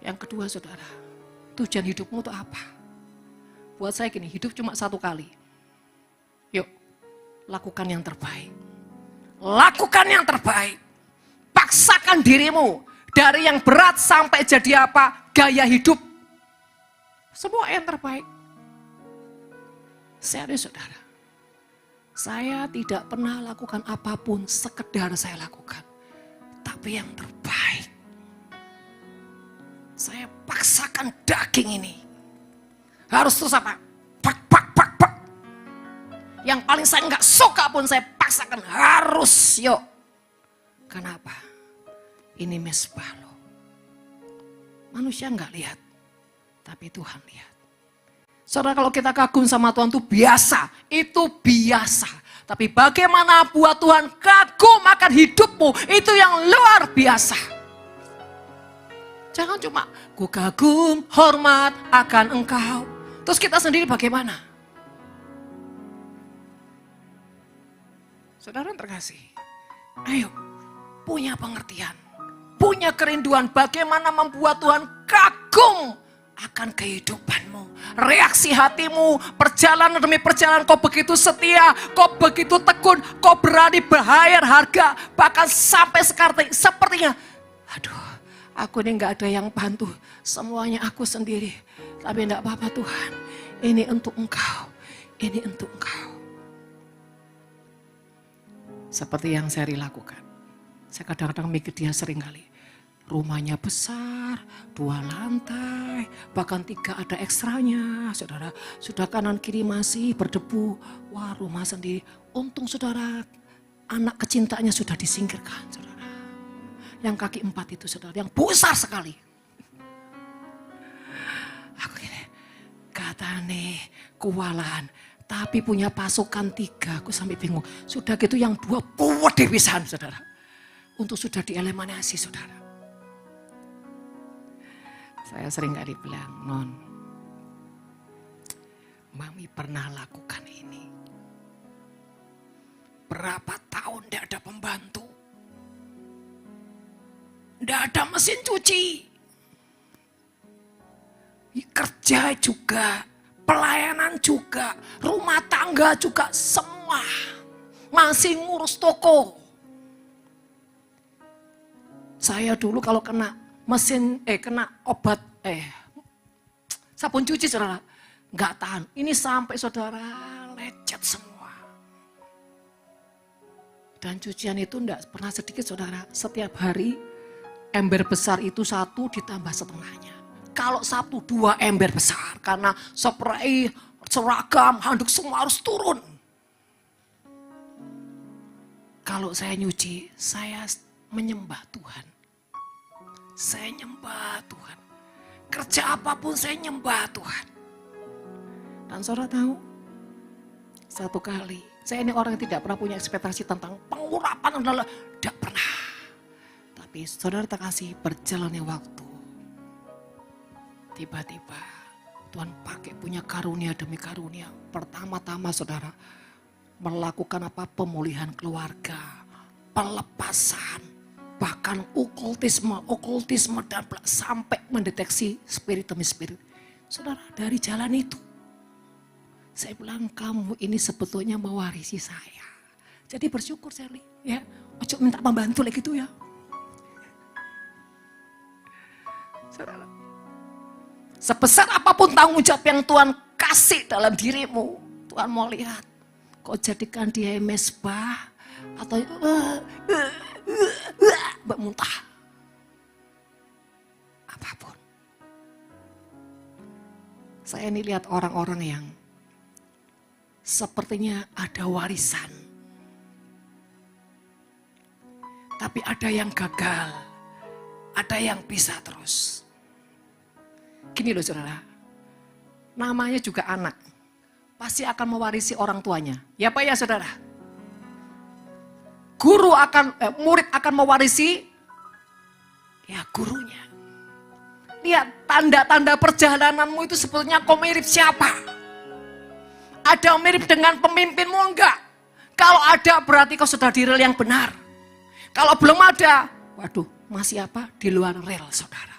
S1: Yang kedua saudara, tujuan hidupmu itu apa? Buat saya gini, hidup cuma satu kali. Yuk, lakukan yang terbaik. Lakukan yang terbaik. Paksakan dirimu. Dari yang berat sampai jadi apa? Gaya hidup. Semua yang terbaik. Serius saudara. Saya tidak pernah lakukan apapun sekedar saya lakukan. Tapi yang terbaik. Saya paksakan daging ini. Harus terus apa? Pak. Yang paling saya nggak suka pun saya paksakan harus yuk. Kenapa? Ini mesbah loh. Manusia nggak lihat, tapi Tuhan lihat. Saudara kalau kita kagum sama Tuhan itu biasa. Tapi bagaimana buat Tuhan kagum akan hidupmu, itu yang luar biasa. Jangan cuma ku kagum, hormat akan engkau. Terus kita sendiri bagaimana? Saudara yang terkasih, ayo punya pengertian, punya kerinduan bagaimana membuat Tuhan kagum akan kehidupanmu. Reaksi hatimu, perjalanan demi perjalanan kau begitu setia, kau begitu tekun, kau berani bayar harga. Bahkan sampai sepertinya, aduh aku ini gak ada yang bantu, semuanya aku sendiri. Tapi enggak apa-apa Tuhan, ini untuk engkau, ini untuk engkau. Seperti yang saya lakukan. Saya kadang-kadang mikir dia sering kali. Rumahnya besar, 2 lantai, bahkan 3 ada ekstranya. Saudara, sudah kanan kiri masih berdebu. Wah rumah sendiri. Untung saudara, anak kecintaannya sudah disingkirkan saudara. Yang kaki 4 itu saudara, yang besar sekali. Aku gini, katanya kualan, tapi punya pasukan 3, aku sampai bingung. Sudah gitu yang 2 kuat pisan saudara. Untuk sudah dieliminasi saudara. Saya sering kali bilang, non, mami pernah lakukan ini. Berapa tahun tidak ada pembantu. Tidak ada mesin cuci. Kerja juga, pelayanan juga, rumah tangga juga, semua. Masih ngurus toko. Saya dulu kalau kena kena obat, sabun cuci saudara, nggak tahan. Ini sampai saudara lecet semua. Dan cucian itu enggak pernah sedikit saudara. Setiap hari ember besar itu 1 ditambah setengahnya. Kalau 1, 2 ember besar. Karena spray, seragam, handuk semua harus turun. Kalau saya nyuci, saya menyembah Tuhan. Saya nyembah Tuhan. Kerja apapun saya nyembah Tuhan. Dan saudara tahu, satu kali, saya ini orang yang tidak pernah punya ekspektasi tentang pengurapan adalah tidak pernah. Tapi saudara terkasih berjalannya waktu. Tiba-tiba Tuhan pakai punya karunia demi karunia. Pertama-tama saudara, melakukan apa? Pemulihan keluarga, pelepasan, bahkan okultisme dan sampai mendeteksi spirit demi spirit. Saudara, dari jalan itu, saya bilang kamu ini sebetulnya mewarisi saya. Jadi bersyukur Sherly, ya. Ojo minta pembantu lagi gitu ya. Saudara, sebesar apapun tanggung jawab yang Tuhan kasih dalam dirimu, Tuhan mau lihat. Kau jadikan dia mesbah atau muntah. Apapun. Saya ini lihat orang-orang yang sepertinya ada warisan. Tapi ada yang gagal. Ada yang bisa terus. Gini loh saudara. Namanya juga anak. Pasti akan mewarisi orang tuanya. Ya Pak ya saudara? Murid akan mewarisi ya gurunya. Lihat tanda-tanda perjalananmu itu sebetulnya kau mirip siapa? Ada mirip dengan pemimpinmu enggak? Kalau ada berarti kau sudah di rel yang benar. Kalau belum ada, waduh masih apa? Di luar rel saudara.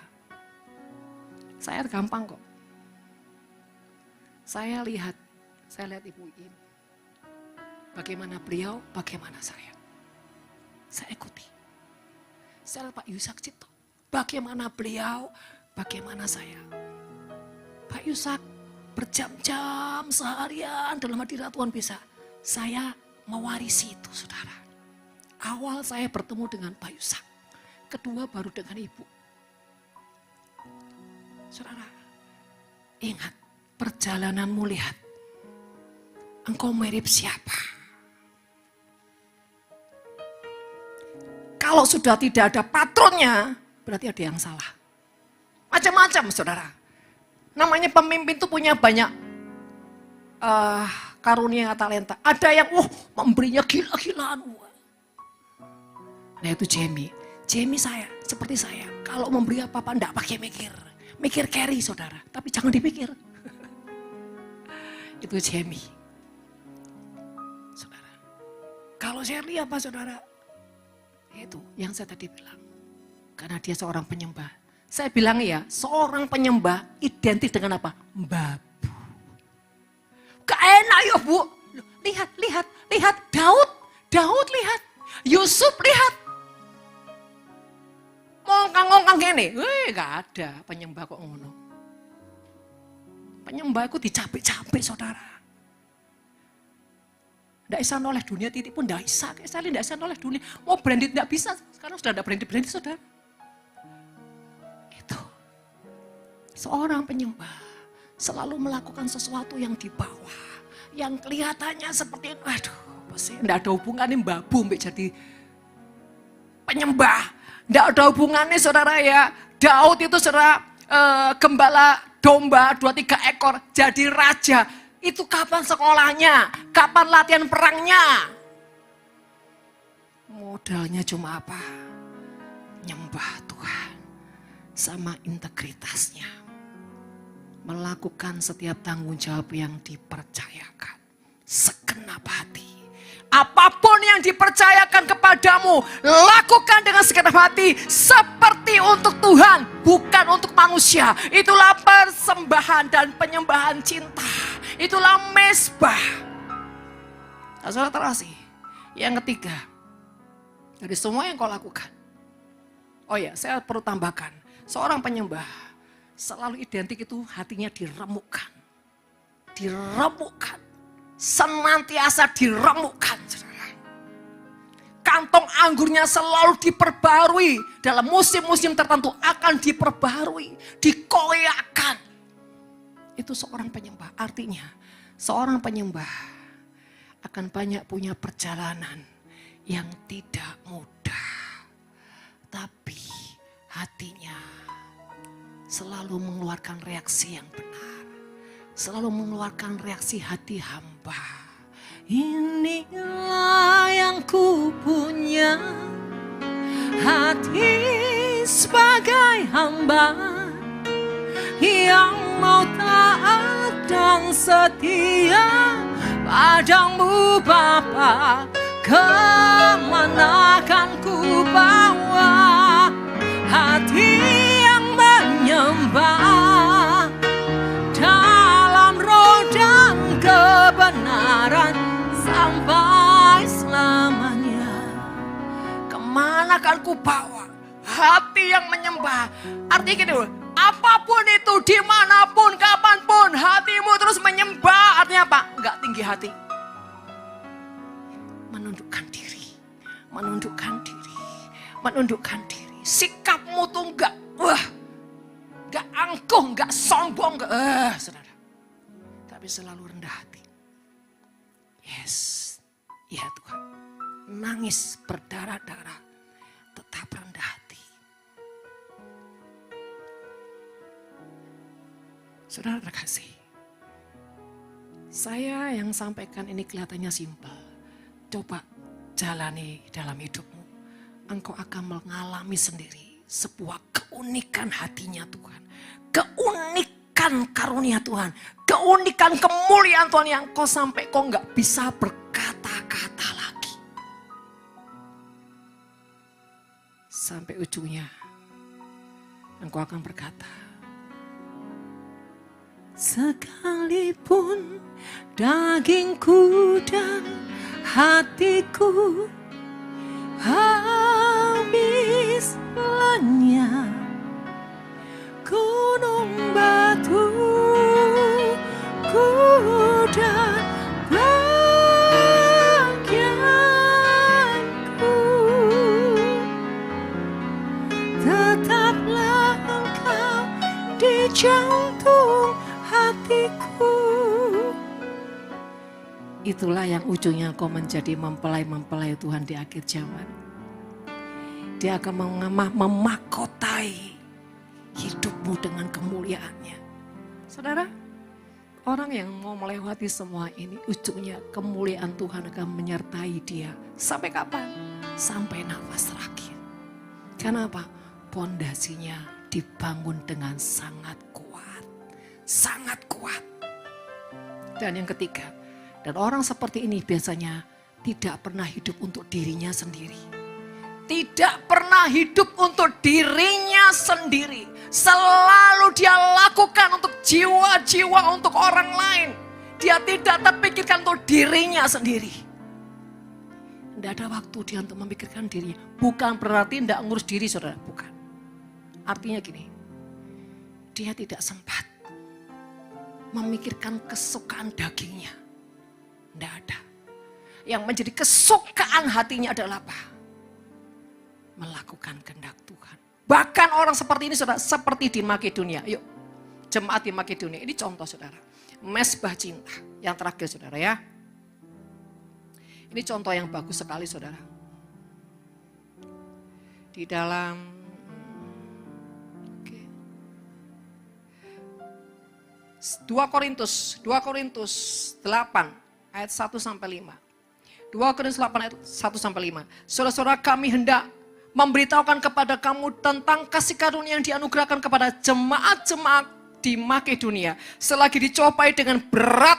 S1: Saya gampang kok. Saya lihat Ibu Im. Bagaimana beliau, bagaimana saya. Saya ikuti. Saya lihat Pak Yusak Cipto. Bagaimana beliau, bagaimana saya. Pak Yusak berjam-jam seharian dalam hadirat Tuhan bisa. Saya mewarisi itu saudara. Awal saya bertemu dengan Pak Yusak. Kedua baru dengan Ibu. Saudara, ingat perjalananmu lihat. Engkau mirip siapa? Kalau sudah tidak ada patronnya, berarti ada yang salah. Macam-macam saudara. Namanya pemimpin itu punya banyak karunia talenta. Ada yang memberinya gila-gilaan. Nah itu Jamie. Jamie saya, seperti saya. Kalau memberi apa-apa enggak pakai mikir. Mikir carry saudara, tapi jangan dipikir. Itu Jamie. Saudara. Kalau Sherly apa saudara? Itu yang saya tadi bilang. Karena dia seorang penyembah. Saya bilang ya, seorang penyembah identik dengan apa? Babu. Gak enak ya Bu. Lihat. Daud lihat. Yusuf lihat. Ngongkang gini. Gak ada penyembah kok ngono. Penyembah itu dicapek-capek saudara. Tidak bisa noleh dunia titik pun tidak bisa. Saya tidak bisa noleh dunia. Mau branded tidak bisa. Sekarang sudah ada branded saudara. Itu. Seorang penyembah selalu melakukan sesuatu yang di bawah. Yang kelihatannya seperti, tidak ada hubungannya babu jadi penyembah. Tidak ada hubungannya saudara ya. Daud itu saudara gembala domba 2-3 ekor jadi raja. Itu kapan sekolahnya? Kapan latihan perangnya? Modalnya cuma apa? Nyembah Tuhan. Sama integritasnya. Melakukan setiap tanggung jawab yang dipercayakan. Segenap hati. Apapun yang dipercayakan kepadamu, lakukan dengan segenap hati seperti untuk Tuhan, bukan untuk manusia. Itulah persembahan dan penyembahan cinta. Itulah mesbah. Nah, saudara terasih. Yang ketiga, dari semua yang kau lakukan. Oh ya, saya perlu tambahkan. Seorang penyembah selalu identik itu hatinya diremukkan. Diremukkan. Senantiasa diremukkan. Kantong anggurnya selalu diperbarui. Dalam musim-musim tertentu akan diperbarui. Dikoyakkan. Itu seorang penyembah. Artinya seorang penyembah akan banyak punya perjalanan yang tidak mudah. Tapi hatinya selalu mengeluarkan reaksi yang benar. Selalu mengeluarkan reaksi hati hamba. Inilah yang ku punya, hati sebagai hamba yang mau taat dan setia padamu Bapa, kemana kan ku bawa hati yang menyembah dalam roh dan kebenaran sampai selamanya. Kemana kan ku bawa hati yang menyembah? Artinya gini loh, apapun itu, dimanapun, kapanpun, hatimu terus menyembah. Artinya apa? Enggak tinggi hati. Menundukkan diri, menundukkan diri, menundukkan diri. Sikapmu tuh enggak, enggak angkuh, enggak sombong, enggak, saudara. Tapi selalu rendah hati. Yes, ya Tuhan. Nangis berdarah-darah, tetap rendah hati. Saudara terkasih, saya yang sampaikan ini kelihatannya simpel. Coba jalani dalam hidupmu. Engkau akan mengalami sendiri sebuah keunikan hatinya Tuhan. Keunikan karunia Tuhan. Keunikan kemuliaan Tuhan yang kau sampai kau nggak bisa berkata-kata lagi. Sampai ujungnya engkau akan berkata, sekalipun dagingku dan hatiku habis lenyap, gunung batu dan bagianku, tetaplah engkau di jantung hatiku. Itulah yang ujungnya kau menjadi mempelai-mempelai Tuhan di akhir zaman. Dia akan memakotai hidupmu dengan kemuliaannya. Saudara, orang yang mau melewati semua ini, ujungnya kemuliaan Tuhan akan menyertai dia. Sampai kapan? Sampai nafas terakhir. Kenapa? Pondasinya dibangun dengan sangat kuat. Sangat kuat. Dan yang ketiga, dan orang seperti ini biasanya tidak pernah hidup untuk dirinya sendiri. Tidak pernah hidup untuk dirinya sendiri. Selalu dia lakukan untuk jiwa-jiwa, untuk orang lain. Dia tidak terpikirkan untuk dirinya sendiri. Tidak ada waktu dia untuk memikirkan dirinya. Bukan berarti tidak ngurus diri, saudara. Bukan. Artinya gini, dia tidak sempat memikirkan kesukaan dagingnya. Tidak ada. Yang menjadi kesukaan hatinya adalah apa? Melakukan kehendak Tuhan. Bahkan orang seperti ini saudara, seperti di Makedonia. Yuk, jemaat di Makedonia. Ini contoh saudara. Mesbah cinta. Yang terakhir saudara ya. Ini contoh yang bagus sekali saudara. Di dalam 2 Korintus 8 ayat 1 sampai 5. 2 Korintus 8 ayat 1 sampai 5. Saudara-saudara, kami hendak memberitahukan kepada kamu tentang kasih karunia yang dianugerahkan kepada jemaat-jemaat di Makedonia. Selagi dicobai dengan berat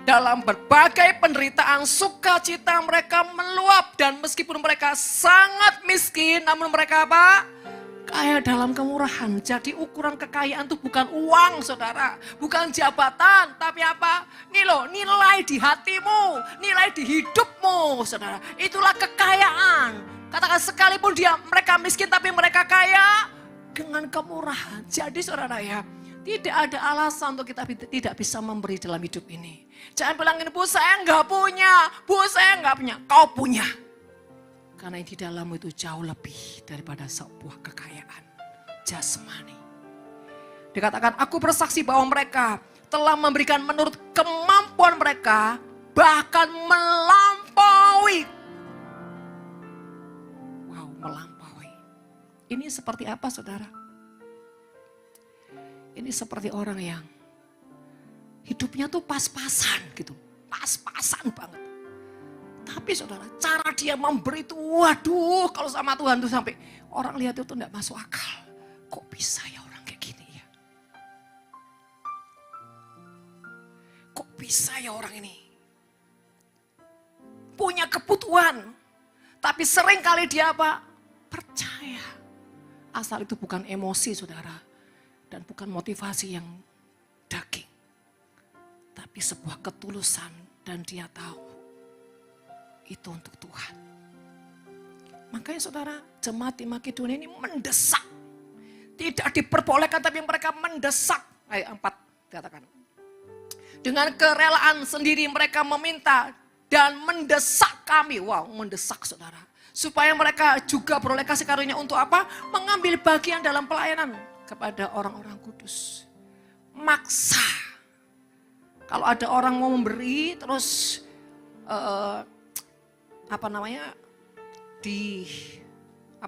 S1: dalam berbagai penderitaan, sukacita mereka meluap. Dan meskipun mereka sangat miskin, namun mereka apa? Kaya dalam kemurahan. Jadi ukuran kekayaan itu bukan uang saudara. Bukan jabatan. Tapi apa? Ini loh, nilai di hatimu. Nilai di hidupmu saudara. Itulah kekayaan. Katakan sekalipun mereka miskin tapi mereka kaya dengan kemurahan. Jadi saudara ya, tidak ada alasan untuk kita tidak bisa memberi dalam hidup ini. Jangan bilang ini, bu saya enggak punya. Bu saya enggak punya. Kau punya. Karena di dalammu itu jauh lebih daripada sebuah kekayaan jasmani. Dikatakan, aku bersaksi bahwa mereka telah memberikan menurut kemampuan mereka, bahkan melampaui. Wow, melampaui. Ini seperti apa saudara? Ini seperti orang yang hidupnya tuh pas-pasan gitu. Pas-pasan banget. Tapi saudara, cara dia memberi itu, waduh, kalau sama Tuhan tuh sampai orang lihat itu enggak masuk akal. Kok bisa ya orang kayak gini ya? bisa ya orang ini? Punya kebutuhan, tapi sering kali dia apa? Percaya. Asal itu bukan emosi saudara, dan bukan motivasi yang daging. Tapi sebuah ketulusan dan dia tahu itu untuk Tuhan. Makanya saudara, jemaat di Makedonia ini mendesak. Tidak diperbolehkan tapi mereka mendesak. Ayat 4 dikatakan. Dengan kerelaan sendiri mereka meminta dan mendesak kami. Wow, mendesak saudara. Supaya mereka juga beroleh kasih karunia untuk apa? Mengambil bagian dalam pelayanan kepada orang-orang kudus. Maksa. Kalau ada orang mau memberi terus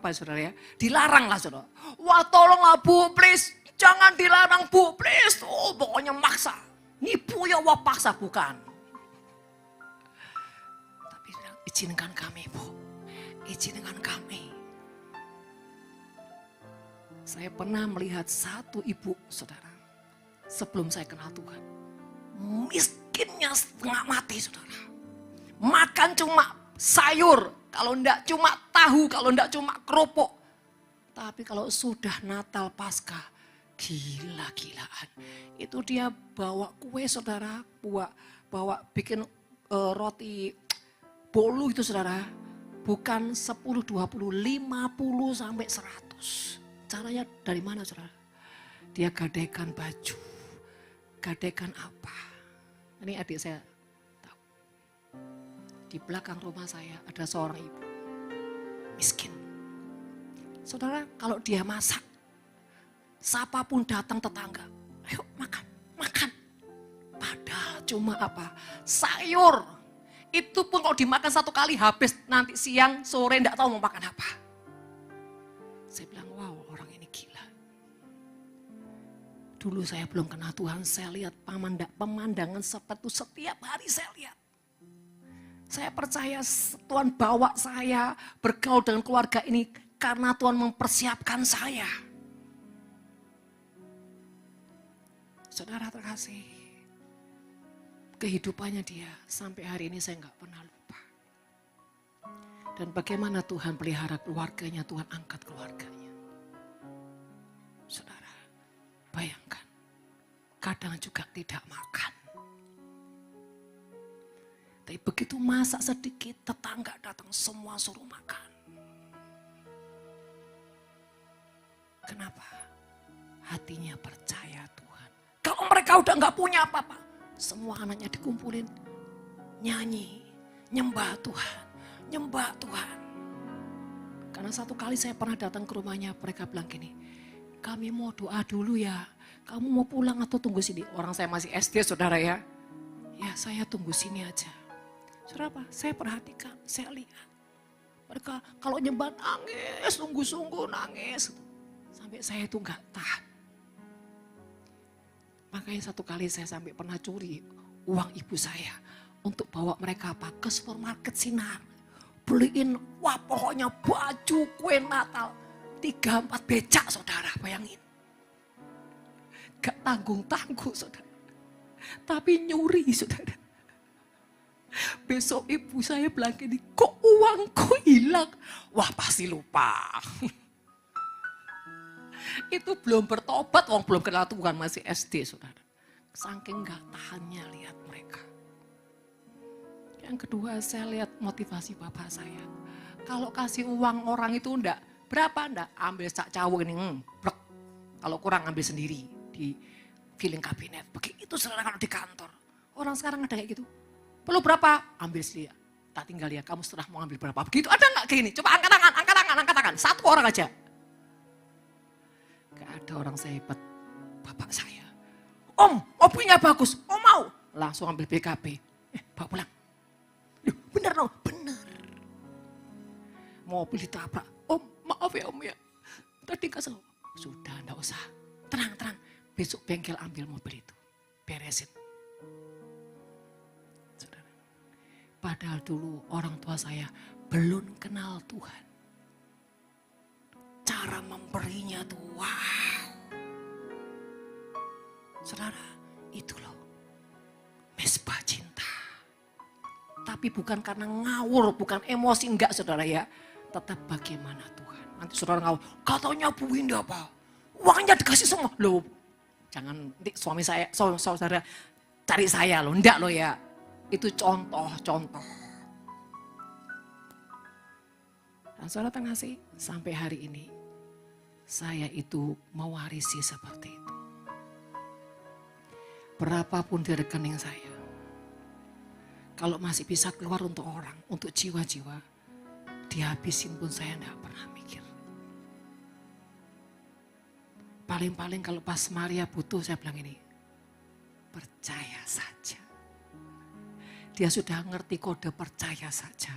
S1: saudara ya, dilarang lah saudara. Wah tolonglah Bu, please, jangan dilarang Bu, please. Oh pokoknya maksa. Nipu ya wah paksa, bukan. Tapi bilang, izinkan kami Bu, izinkan kami. Saya pernah melihat satu ibu saudara, sebelum saya kenal Tuhan. Miskinnya setengah mati saudara. Makan cuma sayur, kalau enggak cuma tahu, kalau enggak cuma kerupuk. Tapi kalau sudah Natal Paskah, gila-gilaan. Itu dia bawa kue saudara, bawa bikin roti bolu itu saudara. Bukan 10, 20, 50 sampai 100. Caranya dari mana saudara? Dia gadaikan baju, gadaikan apa. Ini adik saya tahu. Di belakang rumah saya ada seorang ibu miskin. Saudara, kalau dia masak, siapapun datang tetangga, ayo makan, makan. Padahal cuma apa? Sayur. Itu pun kalau dimakan satu kali habis, nanti siang, sore enggak tahu mau makan apa. Saya bilang, wow orang ini gila. Dulu saya belum kenal Tuhan, saya lihat pemandangan seperti itu setiap hari saya lihat. Saya percaya Tuhan bawa saya bergaul dengan keluarga ini karena Tuhan mempersiapkan saya. Saudara terkasih, kehidupannya dia sampai hari ini saya nggak pernah lupa. Dan bagaimana Tuhan pelihara keluarganya, Tuhan angkat keluarganya. Saudara, bayangkan, kadang juga tidak makan. Tapi begitu masak sedikit, tetangga datang semua suruh makan. Kenapa? Hatinya percaya Tuhan. Kalau mereka udah gak punya apa-apa, semua anaknya dikumpulin, nyanyi, nyembah Tuhan, nyembah Tuhan. Karena satu kali saya pernah datang ke rumahnya, mereka bilang gini, kami mau doa dulu ya, kamu mau pulang atau tunggu sini? Orang saya masih SD saudara ya. Ya saya tunggu sini aja. Saudara apa? Saya perhatikan, saya lihat. Mereka kalau nyembah nangis, sungguh-sungguh nangis. Sampai saya itu gak tahan. Makanya satu kali saya sampai pernah curi uang ibu saya. Untuk bawa mereka apa? Ke supermarket Sinar. Beliin, wah pokoknya baju kue Natal. 3-4 becak saudara, bayangin. Gak tanggung-tanggung saudara. Tapi nyuri saudara. Besok ibu saya bilang gini, kok uangku hilang? Wah pasti lupa. Itu belum bertobat, wong belum kenal Tuhan, masih SD saudara. Saking gak tahannya lihat mereka. Yang kedua saya lihat motivasi bapak saya. Kalau kasih uang orang itu enggak, berapa enggak? Ambil sak cawu ini, brek. Kalau kurang ambil sendiri di filing kabinet. Begitu saudara kalau di kantor. Orang sekarang ada kayak gitu. Perlu berapa? Ambil sendiri. Tak tinggal ya, kamu setelah mau ambil berapa. Begitu ada enggak kayak gini? Coba angkat tangan, angkat tangan, angkat tangan. Satu orang aja. Gak ada orang sehebat bapak saya. Om, mobilnya bagus. Om mau? Langsung ambil BKB. Bawa pulang. Loh, bener dong? Bener. Mobil ditabrak. Om, maaf ya om ya. Tadi kasih. Sudah, enggak usah. Tenang, tenang. Besok bengkel ambil mobil itu. Beresin. Saudara. Padahal dulu orang tua saya belum kenal Tuhan. Cara memberinya tuh wow. Saudara, itu loh mesbah cinta. Tapi bukan karena ngawur, bukan emosi, enggak saudara ya. Tetap bagaimana Tuhan. Nanti saudara ngawur, katanya Bu Windy apa? Uangnya dikasih semua. Loh, jangan nanti suami saya, saudara cari saya loh, enggak loh ya. Itu contoh-contoh. Dan saudara kasih, sampai hari ini saya itu mewarisi seperti itu. Berapapun di rekening saya, kalau masih bisa keluar untuk orang, untuk jiwa-jiwa, dihabisin pun saya enggak pernah mikir. Paling-paling kalau pas Maria butuh, saya bilang ini, percaya saja. Dia sudah ngerti kode percaya saja.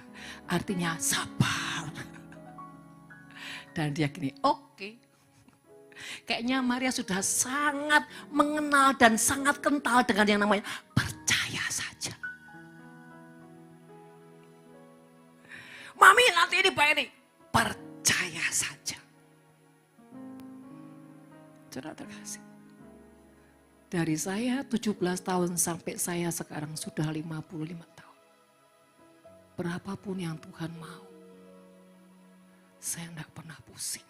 S1: Artinya sabar. Dan dia gini, oke. Kayaknya Maria sudah sangat mengenal dan sangat kental dengan yang namanya percaya saja. Mami nanti ini Pak ini, percaya saja. Saudara terkasih. Dari saya 17 tahun sampai saya sekarang sudah 55 tahun. Berapapun yang Tuhan mau, saya enggak pernah pusing.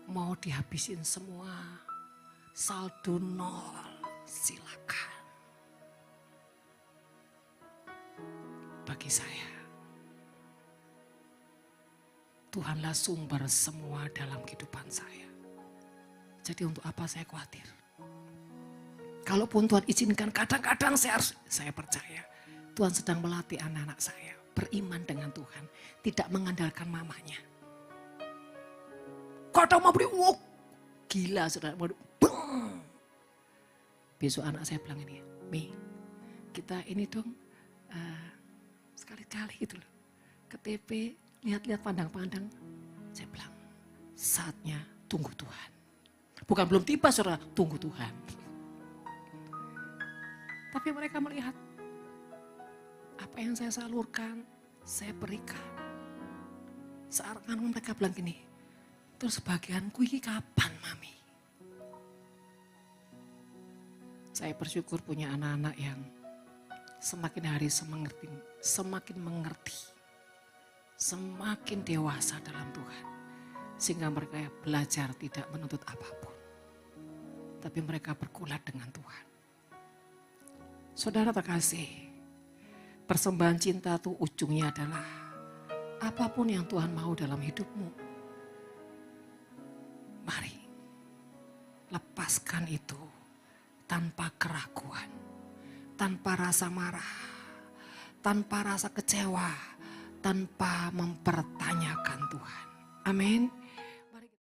S1: Mau dihabisin semua, saldo nol, silakan. Bagi saya, Tuhanlah sumber semua dalam kehidupan saya. Jadi untuk apa saya khawatir? Kalaupun Tuhan izinkan, kadang-kadang saya percaya Tuhan sedang melatih anak-anak saya beriman dengan Tuhan, tidak mengandalkan mamanya. Kadang mau beri, wow, gila saudara, beng. Besok anak saya bilang ini, Mi, kita ini dong sekali-kali gitu loh, ke TP, lihat-lihat pandang-pandang. Saya bilang, saatnya tunggu Tuhan. Bukan belum tiba saudara, tunggu Tuhan. Tapi mereka melihat, apa yang saya salurkan, saya berikan. Seakan mereka bilang gini, terus bagianku ini kapan Mami? Saya bersyukur punya anak-anak yang semakin hari semakin mengerti, semakin dewasa dalam Tuhan. Sehingga mereka belajar tidak menuntut apapun. Tapi mereka bergulat dengan Tuhan. Saudara terkasih, persembahan cinta itu ujungnya adalah apapun yang Tuhan mau dalam hidupmu. Mari, lepaskan itu tanpa keraguan, tanpa rasa marah, tanpa rasa kecewa, tanpa mempertanyakan Tuhan. Amin.